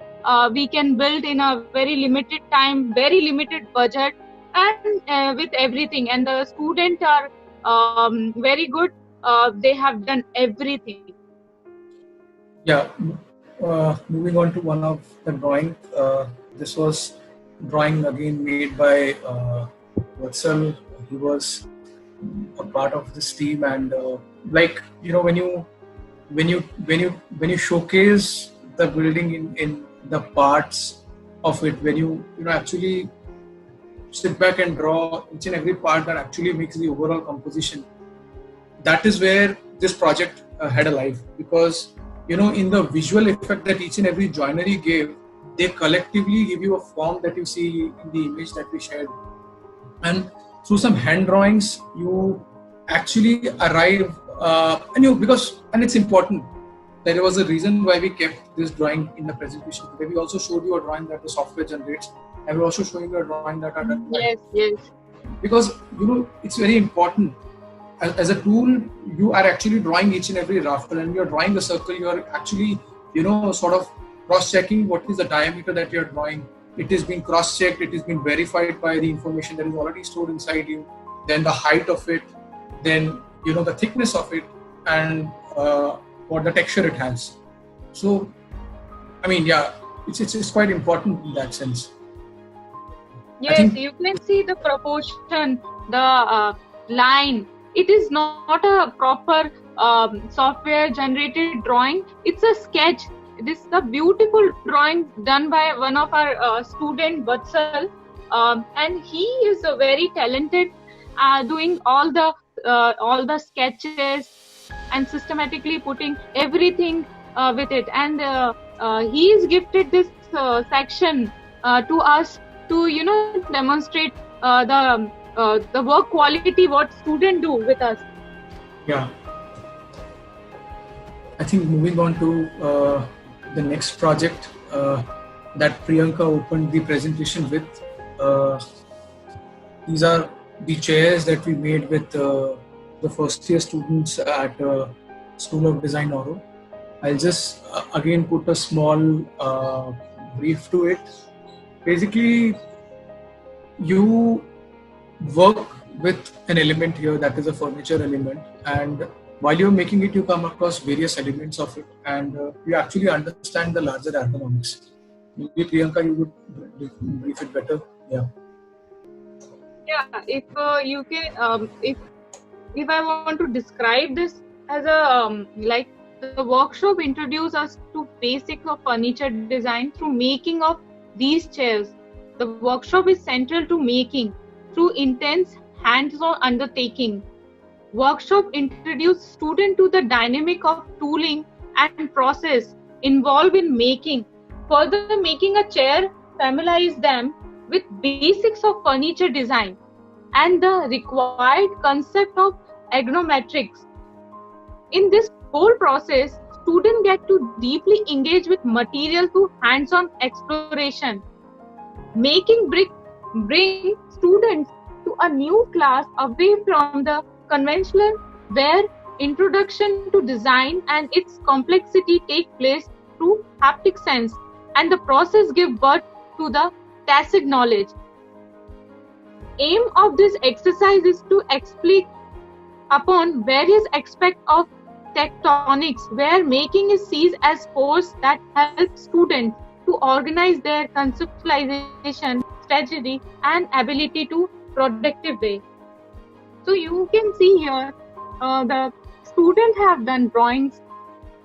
we can build in a very limited time, very limited budget, and with everything. And the students are very good. They have done everything. Yeah. Moving on to one of the drawing. This was drawing again made by Vatsal. He was a part of this team, and when you showcase the building in the parts of it, when you actually sit back and draw each and every part that actually makes the overall composition, that is where this project had a life. Because in the visual effect that each and every joinery gave, they collectively give you a form that you see in the image that we shared. And through some hand drawings, you actually arrive, and it's important. There was a reason why we kept this drawing in the presentation today. We also showed you a drawing that the software generates, and we're also showing you a drawing that are done. Yes. Because it's very important. As a tool, you are actually drawing each and every rafter, and you're drawing the circle. You are actually, sort of cross-checking what is the diameter that you're drawing. It is being cross-checked. It is being verified by the information that is already stored inside you. Then the height of it, then the thickness of it, and what the texture it has. So, it's quite important in that sense. Yes, you can see the proportion, the line. It is not a proper software generated drawing. It's a sketch. This is a beautiful drawing done by one of our student, Vatsal, and he is very talented, doing all the sketches and systematically putting everything with it. And he is gifted this section to us to demonstrate the work quality what students do with us. Yeah. I think moving on to the next project that Priyanka opened the presentation with. These are the chairs that we made with the first year students at School of Design Oro. I'll just again put a small brief to it. Basically, you work with an element here that is a furniture element, and while you're making it, you come across various elements of it, and you actually understand the larger ergonomics. Maybe Priyanka, you would brief it better. Yeah. Yeah. If you can, if I want to describe this as a The workshop introduced us to basics of furniture design through making of these chairs. The workshop is central to making through intense hands-on undertaking. Workshop introduced students to the dynamic of tooling and process involved in making. Further, making a chair familiarized them with basics of furniture design and the required concept of ergonomics. In this whole process, students get to deeply engage with material through hands-on exploration. Making brick bring students to a new class away from the conventional where introduction to design and its complexity take place through haptic sense, and the process give birth to the tacit knowledge. Aim of this exercise is to explain upon various aspects of tectonics, where making is seen as force that helps students to organize their conceptualization, strategy, and ability to productive way. So you can see here the students have done drawings.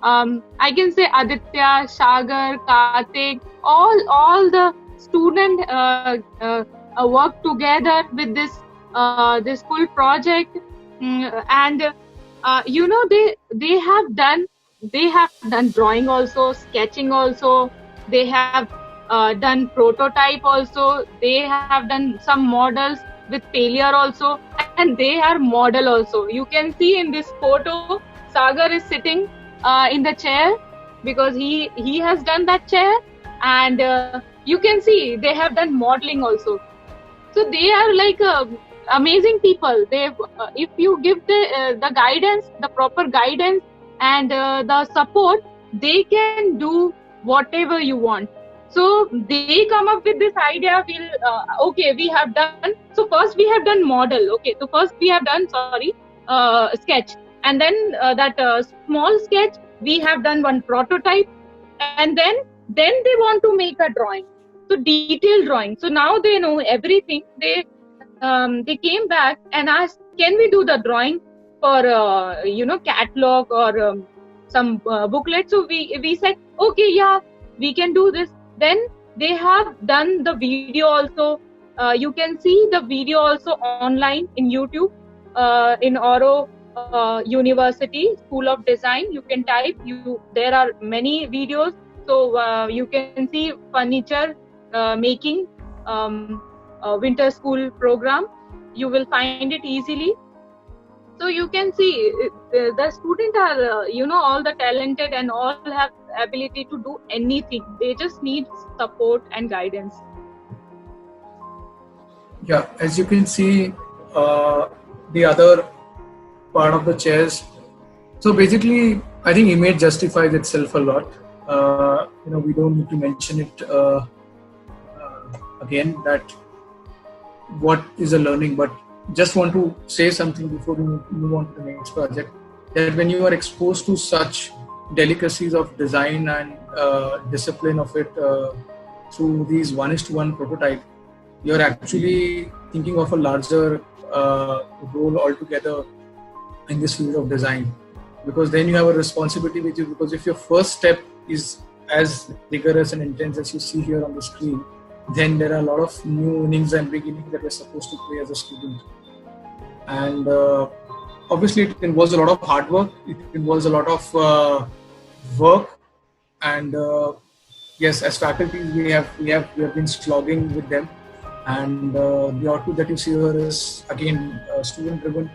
I can say Aditya, Sagar, Karthik, all the student work together with this full project, and they have done drawing also, sketching also. They have done prototype also. They have done some models with failure also, and they are model also. You can see in this photo, Sagar is sitting in the chair because he has done that chair, and you can see they have done modeling also. So they are like amazing people. They if you give the guidance, the proper guidance, and the support, they can do whatever you want. So they come up with this idea. Okay, we have done. So first we have done model. Okay, so first we have done sketch, and then that small sketch we have done one prototype, and then they want to make a drawing. So detailed drawing. So now they know everything. They came back and asked, can we do the drawing for catalog or some booklet? So we said, okay, yeah, we can do this. Then they have done the video also. You can see the video also online in YouTube, in Oro University School of Design. You can type. There are many videos. So you can see furniture making winter school program. You will find it easily. So you can see the students are all the talented and all have ability to do anything. They just need support and guidance. Yeah, as you can see, the other part of the chairs. So basically, I think image justifies itself a lot. We don't need to mention it again that what is a learning, but just want to say something before we move on to the next project, that when you are exposed to such delicacies of design and discipline of it through these 1:1 prototype, you're actually thinking of a larger role altogether in this field of design, because then you have a responsibility with you, because if your first step is as rigorous and intense as you see here on the screen, then there are a lot of new innings and beginnings that we're supposed to play as a student. And obviously it involves a lot of hard work, it involves a lot of work, and yes, as faculty we have been slogging with them, and the output that you see here is again student driven,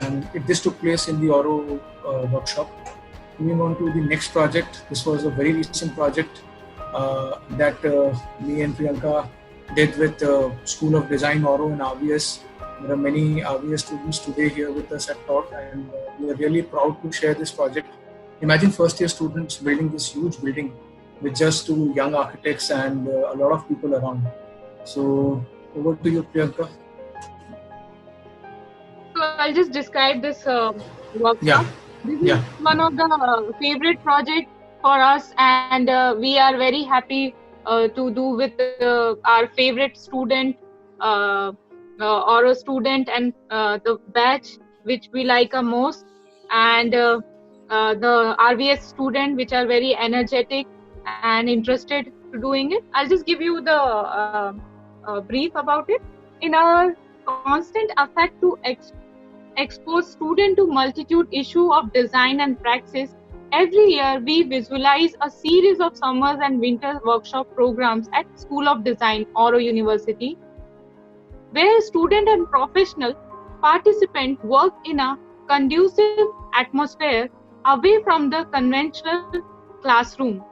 and this took place in the Oro workshop. Moving on to the next project, this was a very recent project that me and Priyanka did with School of Design Oro and RVS. There are many RVS students today here with us at Talk, and we are really proud to share this project. Imagine first year students building this huge building with just 2 young architects and a lot of people around. So over to you, Priyanka. So I'll just describe this workshop. Yeah. This is one of the favorite projects for us, and we are very happy to do with our favorite student or a student and the batch which we like most. And the RVS student which are very energetic and interested to doing it. I'll just give you the brief about it. In our constant effort to expose student to multitude issue of design and praxis, every year we visualize a series of summers and winter workshop programs at School of Design, Oro University, where student and professional participants work in a conducive atmosphere away from the conventional classroom.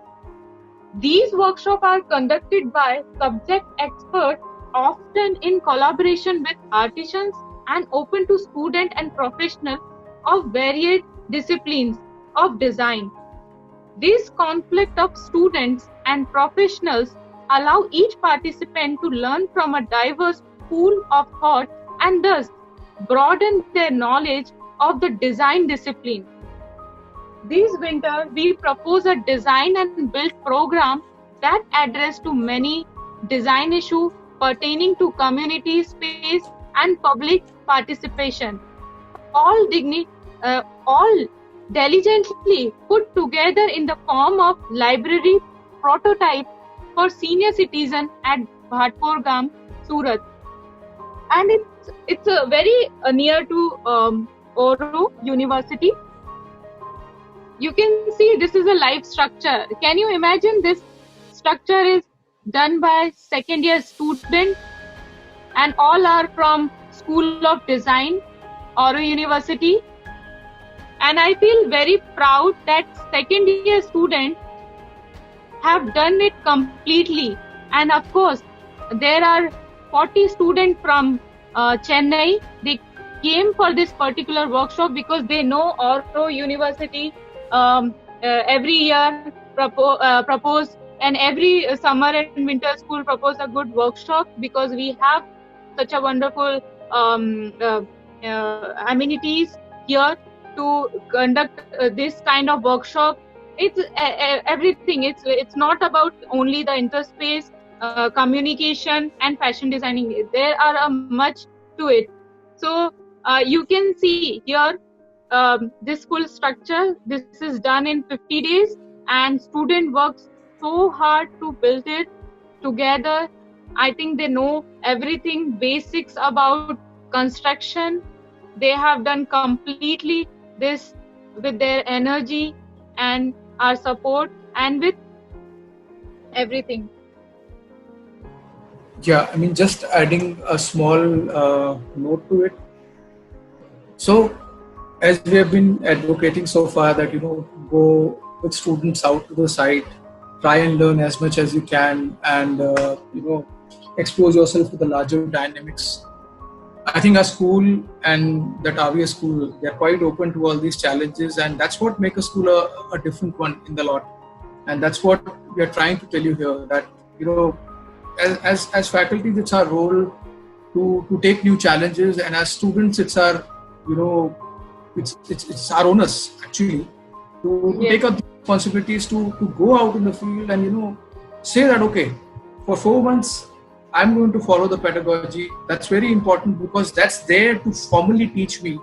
These workshops are conducted by subject experts, often in collaboration with artisans, and open to students and professionals of varied disciplines of design. This conflict of students and professionals allow each participant to learn from a diverse pool of thought and thus broaden their knowledge of the design discipline. This winter, we propose a design and build program that address to many design issues pertaining to community space and public participation. All diligently put together in the form of library prototype for senior citizen at Bhatpur, Surat. And it's very near to Oro University. You can see this is a live structure. Can you imagine this structure is done by second year student and all are from School of Design, Oro University. And I feel very proud that second year students have done it completely. And of course, there are 40 students from Chennai. They came for this particular workshop because they know Oro University every year propose, and every summer and winter school propose a good workshop because we have such a wonderful amenities here to conduct this kind of workshop. It's everything. It's not about only the interspace, communication and fashion designing. There are much to it. So you can see here this full structure. This is done in 50 days and student works so hard to build it together. I think they know everything basics about construction. They have done completely this with their energy and our support and with everything. Yeah, I mean, just adding a small note to it. So, as we have been advocating so far that, go with students out to the site, try and learn as much as you can and, expose yourself to the larger dynamics. I think our school and that RVS school, they're quite open to all these challenges, and that's what makes a school a different one in the lot. And that's what we are trying to tell you here, that, as faculty, it's our role to take new challenges, and as students, it's our, it's our onus actually to take up the responsibilities to go out in the field and, say that, okay, for 4 months, I'm going to follow the pedagogy. That's very important because that's there to formally teach me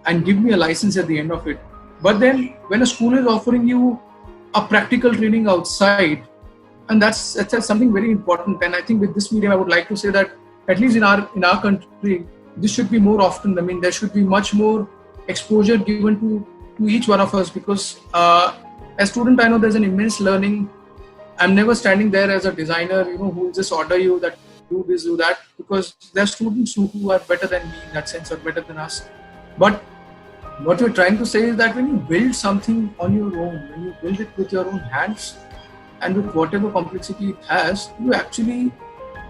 and give me a license at the end of it. But then when a school is offering you a practical training outside, and that's something very important. And I think with this medium, I would like to say that at least in our country, this should be more often. I mean, there should be much more exposure given to each one of us because as a student, I know there's an immense learning. I'm never standing there as a designer, who will just order you that do this, do that, because there are students who are better than me in that sense or better than us. But what we're trying to say is that when you build something on your own, when you build it with your own hands and with whatever complexity it has, you actually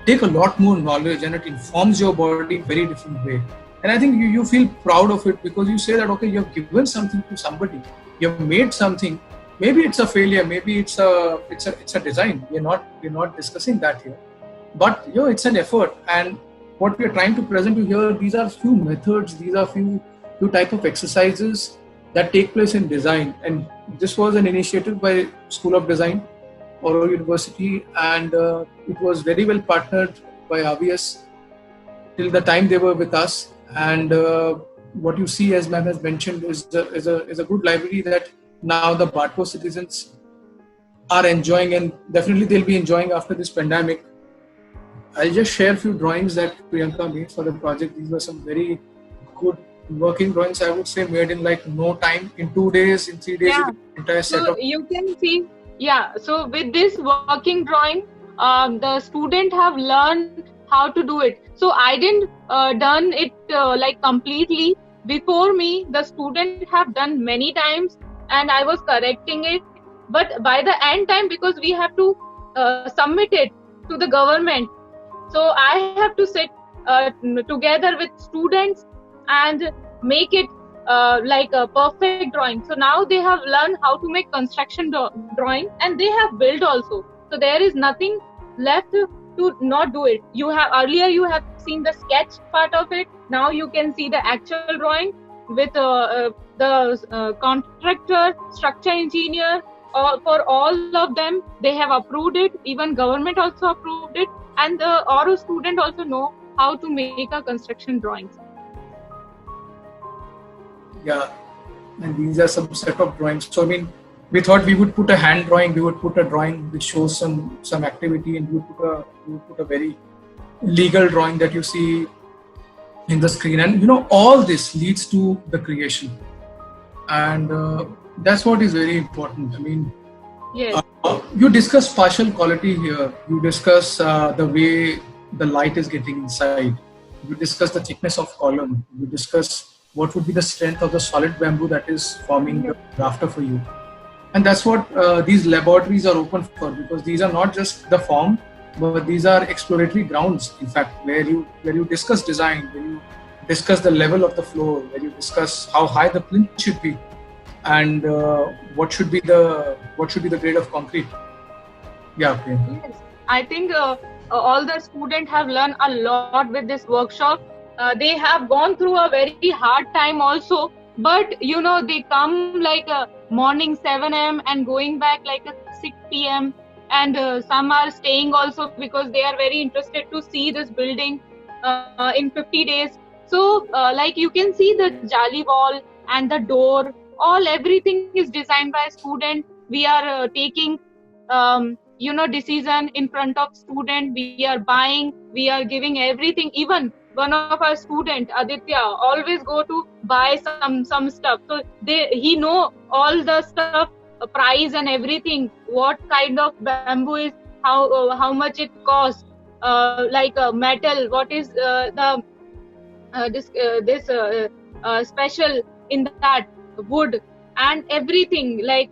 take a lot more knowledge and it informs your body in a very different way. And I think you feel proud of it because you say that, okay, you have given something to somebody, you have made something. Maybe it's a failure, maybe it's a design. We're not discussing that here. But it's an effort, and what we are trying to present you here, these are few methods, these are few type of exercises that take place in design. And this was an initiative by School of Design, Oro University, and it was very well partnered by RVS till the time they were with us. And what you see, as ma'am has mentioned, is a good library that now the Bhatpur citizens are enjoying, and definitely they'll be enjoying after this pandemic. I'll just share a few drawings that Priyanka made for the project. These were some very good working drawings, I would say, made in like no time, in 2 days, in 3 days, Yeah. entire set So of. you can see, yeah. So with this working drawing, the student have learned how to do it. So I didn't done it like completely. Before me, the student have done many times, and I was correcting it. But by the end time, because we have to submit it to the government, so I have to sit together with students and make it like a perfect drawing. So now they have learned how to make construction drawing, and they have built also. So there is nothing left to not do it. You have earlier you have seen the sketch part of it. Now you can see the actual drawing with the contractor, structure engineer. For all of them, they have approved it. Even government also approved it, and the Oro student also know how to make a construction drawings. Yeah, and these are some set of drawings. So I mean, we thought we would put a hand drawing, we would put a drawing which shows some activity, and we would put a very legal drawing that you see in the screen. And all this leads to the creation, and that's what is very important. I mean, Yes. you discuss partial quality here. You discuss the way the light is getting inside. You discuss the thickness of column. You discuss what would be the strength of the solid bamboo that is forming the rafter for you. And that's what these laboratories are open for, because these are not just the form, but these are exploratory grounds, in fact, where you discuss design, where you discuss the level of the floor, where you discuss how high the plinth should be, and what should be the grade of concrete. Yeah, okay. Yes, I think all the students have learned a lot with this workshop. They have gone through a very hard time also, but they come like morning 7 a.m. and going back like 6 p.m. and some are staying also because they are very interested to see this building in 50 days. So like you can see the jali wall and the door, everything is designed by a student. We are taking decision in front of student. We are buying, we are giving everything. Even one of our student, Aditya, always go to buy some stuff. So he know all the stuff, price and everything, what kind of bamboo is, how much it costs, like metal, what is this special in that wood, and everything like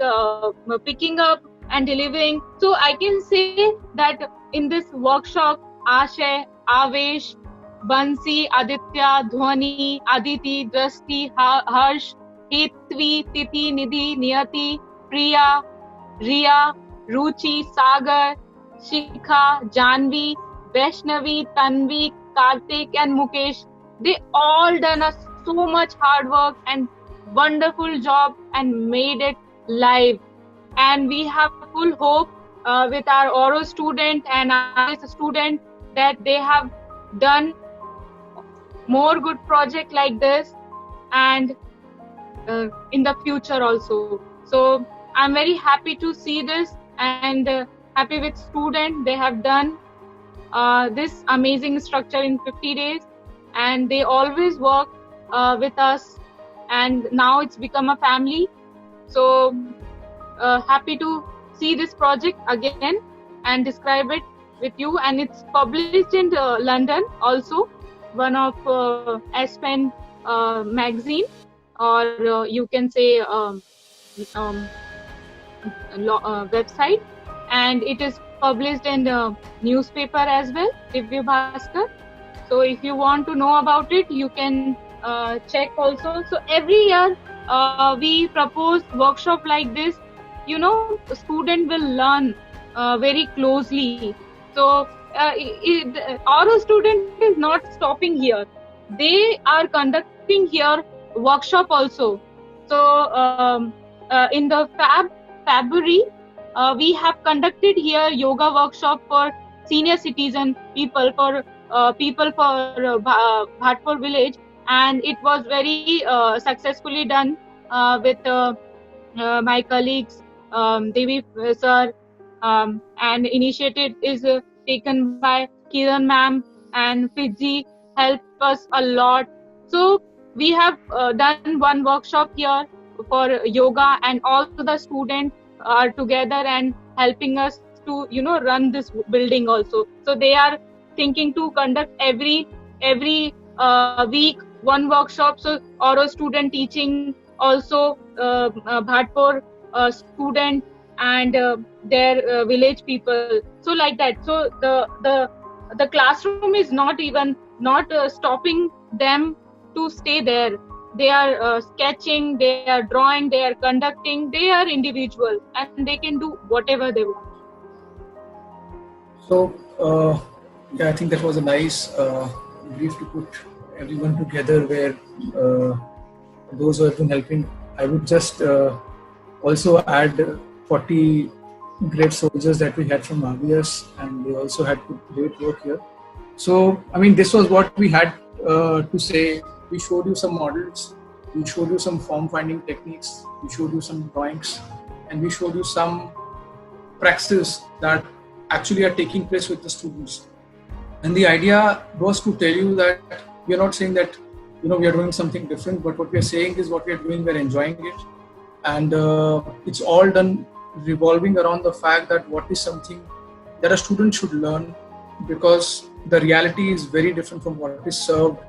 picking up and delivering. So I can say that in this workshop, Ashay, Avesh, Bansi, Aditya, Dhwani, Aditi, Drasti, Harsh, Hetvi, Titi, Nidhi, Niyati, Priya, Riya, Ruchi, Sagar, Shikha, Janvi, Vaishnavi, Tanvi, Karthik and Mukesh. They all done so much hard work and wonderful job and made it live. And we have full hope with our Oro student and our student that they have done more good project like this and in the future also. So I'm very happy to see this and happy with student. They have done this amazing structure in 50 days and they always work with us, and now it's become a family. So happy to see this project again and describe it with you. And it's published in London also, one of Aspen magazine, or you can say website, and it is published in the newspaper as well, Divya Bhaskar. So if you want to know about it, you can check also. So every year we propose workshop like this. Student will learn very closely. So our student is not stopping here. They are conducting here workshop also. So in the February, we have conducted here yoga workshop for senior citizen people, for Bhatpur village, and it was very successfully done with my colleagues, Devi sir, and initiative is taken by Kiran ma'am and Fiji help us a lot. So we have done one workshop here for yoga, and all the students are together and helping us to run this building also. So they are thinking to conduct every week one workshop. So Oro student teaching also Bhatpur student and their village people. So like that. So the classroom is not even not stopping them to stay there. They are sketching, they are drawing, they are conducting, they are individual and they can do whatever they want. So, yeah, I think that was a nice brief to put everyone together where those who have been helping. I would just also add 40 great soldiers that we had from RBS, and they also had great work here. So, I mean, this was what we had to say. We showed you some models, we showed you some form finding techniques, we showed you some drawings, and we showed you some practices that actually are taking place with the students. And the idea was to tell you that we are not saying that we are doing something different, but what we are saying is what we are doing, we are enjoying it, and it's all done revolving around the fact that what is something that a student should learn, because the reality is very different from what is served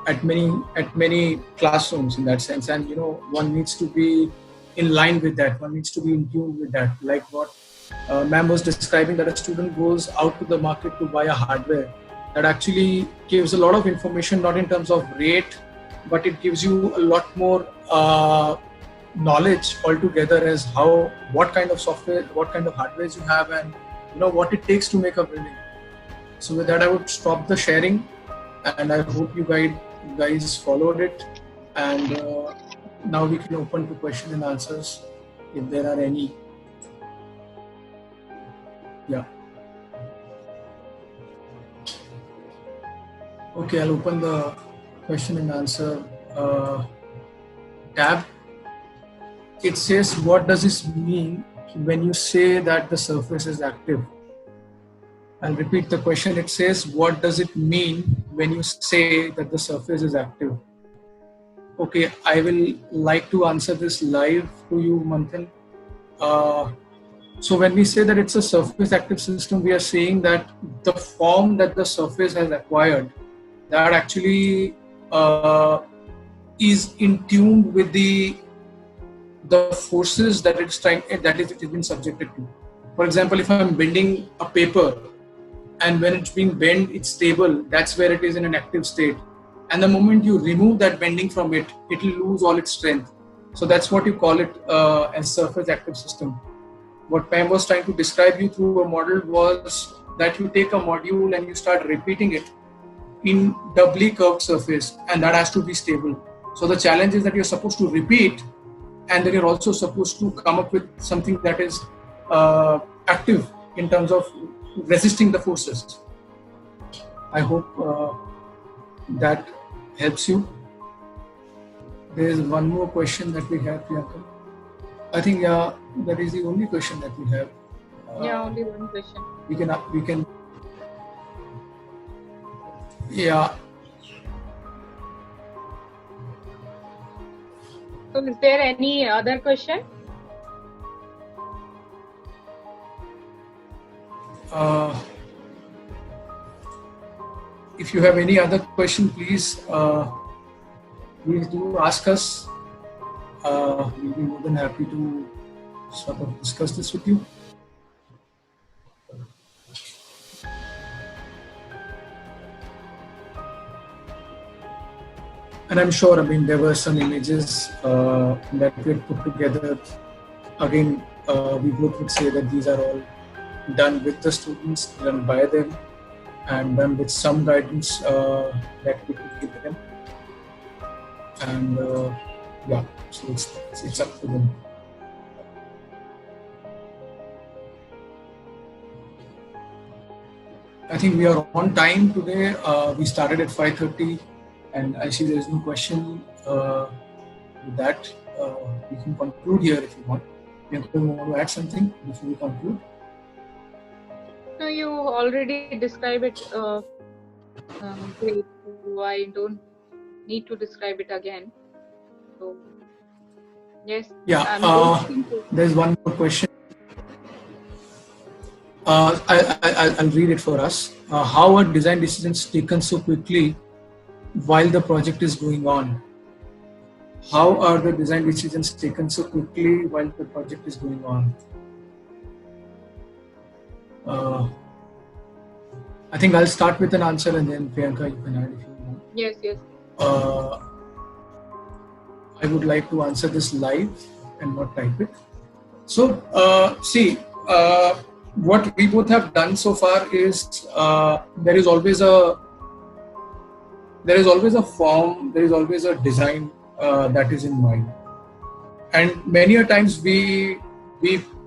at many classrooms in that sense. And one needs to be in line with that, one needs to be in tune with that, like what ma'am was describing, that a student goes out to the market to buy a hardware that actually gives a lot of information, not in terms of rate, but it gives you a lot more knowledge altogether as what kind of software, what kind of hardware you have, and what it takes to make a building. So with that, I would stop the sharing, and I hope you guys followed it. And now we can open to question and answers if there are any. Yeah. Okay, I'll open the question and answer tab. It says, what does this mean when you say that the surface is active? I'll repeat the question. It says, what does it mean when you say that the surface is active? Okay, I will like to answer this live to you, Manthan. So when we say that it's a surface active system, we are saying that the form that the surface has acquired, that actually is in tune with the forces that it has been subjected to. For example, if I'm bending a paper, and when it's being bent, it's stable. That's where it is in an active state. And the moment you remove that bending from it, it will lose all its strength. So that's what you call it as surface active system. What Pam was trying to describe you through a model was that you take a module and you start repeating it in doubly curved surface, and that has to be stable. So the challenge is that you're supposed to repeat, and then you're also supposed to come up with something that is active in terms of resisting the forces. I hope that helps you. There is one more question that we have, Priyanka. I think that is the only question that we have. Only one question. We can. Yeah. So is there any other question? If you have any other question, please do ask us. We'll be more than happy to sort of discuss this with you. And I'm sure, I mean, there were some images that we had put together. Again, we both would say that these are all done with the students, done by them, and done with some guidance that we could give them. And yeah, so it's up to them. I think we are on time today. We started at 5:30, and I see there is no question with that. we can conclude here if you want. You want to add something before we conclude? No, you already described it great. So I don't need to describe it again. So yes. Yeah. There's one more question. I'll read it for us. How are design decisions taken so quickly while the project is going on? How are the design decisions taken so quickly while the project is going on? I think I'll start with an answer and then Priyanka, you can add if you want. Yes, yes. I would like to answer this live and not type it. So, what we both have done so far is there is always a form, there is always a design that is in mind, and many a times we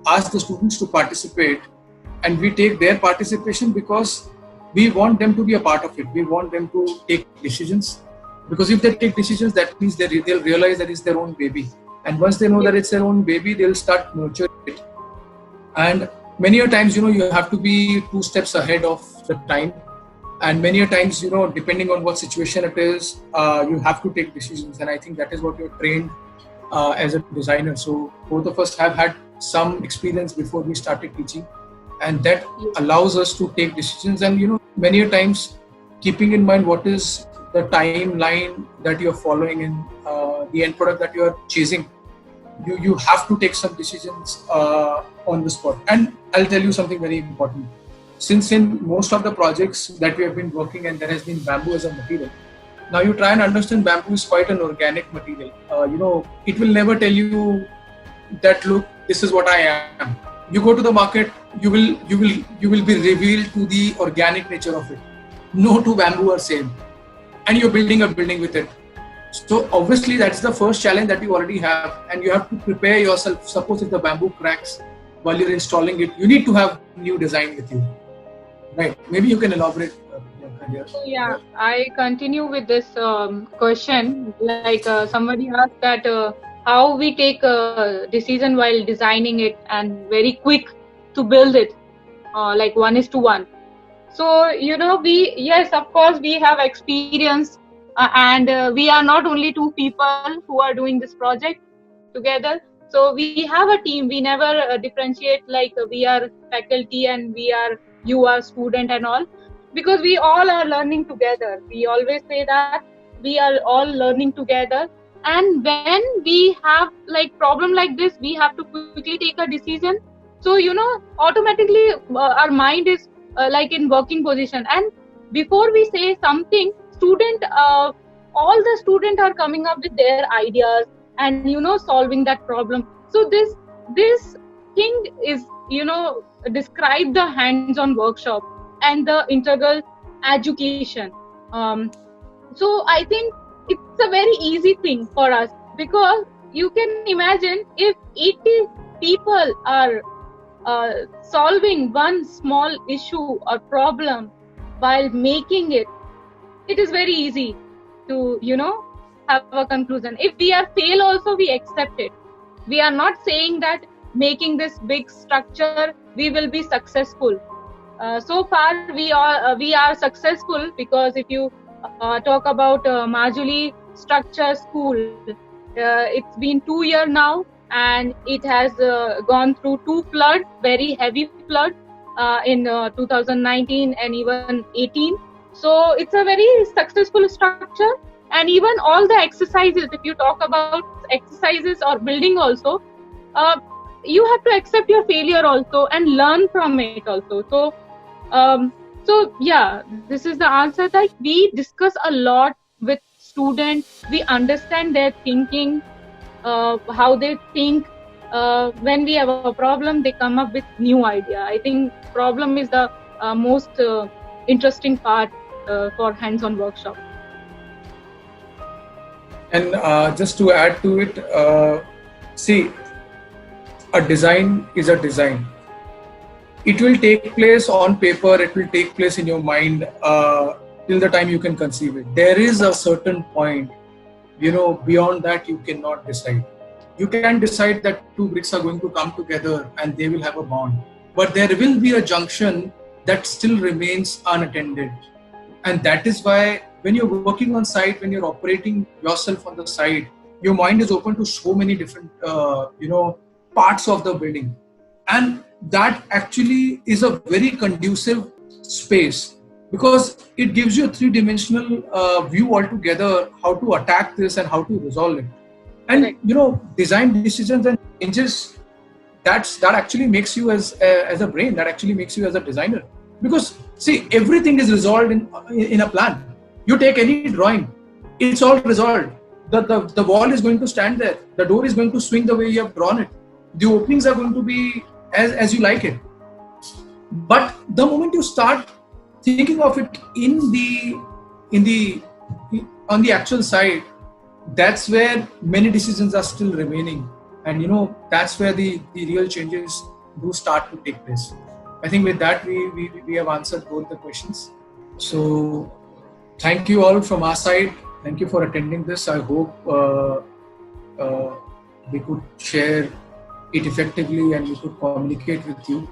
ask the students to participate, and we take their participation because we want them to be a part of it. We want them to take decisions, because if they take decisions, that means they'll realize that it's their own baby, and once they know that it's their own baby, they'll start nurturing it. And many a times, you have to be 2 steps ahead of the time, and many a times, depending on what situation it is, you have to take decisions. And I think that is what you're trained as a designer. So both of us have had some experience before we started teaching, and that allows us to take decisions. And many a times, keeping in mind what is the timeline that you're following and the end product that you're chasing, you have to take some decisions on the spot. And I'll tell you something very important. Since in most of the projects that we have been working, and there has been bamboo as a material, now you try and understand bamboo is quite an organic material. It will never tell you that, look, this is what I am. You go to the market, you will be revealed to the organic nature of it. No two bamboo are same, and you're building a building with it. So obviously that's the first challenge that you already have, and you have to prepare yourself. Suppose if the bamboo cracks while you're installing it, you need to have new design with you, right? Maybe you can elaborate. So yeah, I continue with this question. Like somebody asked that how we take a decision while designing it and very quick to build it, like 1:1. So yes, of course we have experience. And we are not only 2 people who are doing this project together. So we have a team. We never differentiate like we are faculty and you are student and all, because we all are learning together. We always say that we are all learning together. And when we have like problem like this, we have to quickly take a decision. So automatically our mind is like in working position. And before we say something, all the students are coming up with their ideas and solving that problem. So this thing is describe the hands-on workshop and the integral education. So I think it's a very easy thing for us, because you can imagine if 80 people are solving one small issue or problem while making it is very easy to have a conclusion. If we are fail also, we accept it. We are not saying that making this big structure we will be successful. So far we are successful, because if you talk about Majuli Structure School, it's been 2 years now, and it has gone through 2 floods, very heavy flood in 2019 and even 18. So it's a very successful structure. And even all the exercises, if you talk about exercises or building also, you have to accept your failure also and learn from it also. So yeah, this is the answer, that we discuss a lot with students. We understand their thinking, how they think. When we have a problem, they come up with new idea. I think problem is the most interesting part for hands-on workshop. And just to add to it, see, a design is a design. It will take place on paper, it will take place in your mind till the time you can conceive it. There is a certain point, beyond that you cannot decide. you can decide that two bricks are going to come together and they will have a bond. But there will be a junction that still remains unattended. And that is why when you're working on site, when you're operating yourself on the site, your mind is open to so many different, parts of the building. And that actually is a very conducive space because it gives you a three-dimensional view altogether, how to attack this and how to resolve it. And design decisions and changes, that actually makes you as a brain, that actually makes you as a designer. Because see, everything is resolved in a plan. You take any drawing, it's all resolved. The wall is going to stand there. The door is going to swing the way you have drawn it. The openings are going to be as you like it. But the moment you start thinking of it on the actual side, that's where many decisions are still remaining. And that's where the real changes do start to take place. I think with that we have answered both the questions. So thank you all from our side. Thank you for attending this. I hope we could share it effectively and we could communicate with you.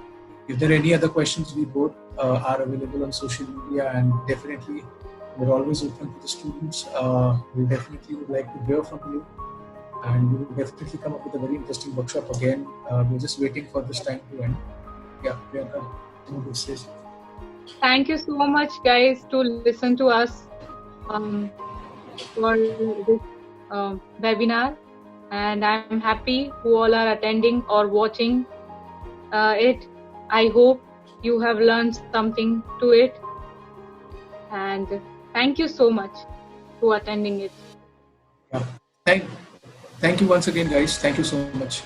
If there are any other questions, we both are available on social media, and definitely we're always open to the students. We definitely would like to hear from you, and we will definitely come up with a very interesting workshop again. We're just waiting for this time to end. Yeah, Priyanka, thank you so much, guys, to listen to us for this webinar. And I'm happy who all are attending or watching it. I hope you have learned something to it. And thank you so much for attending it. Yeah. Thank you once again, guys. Thank you so much.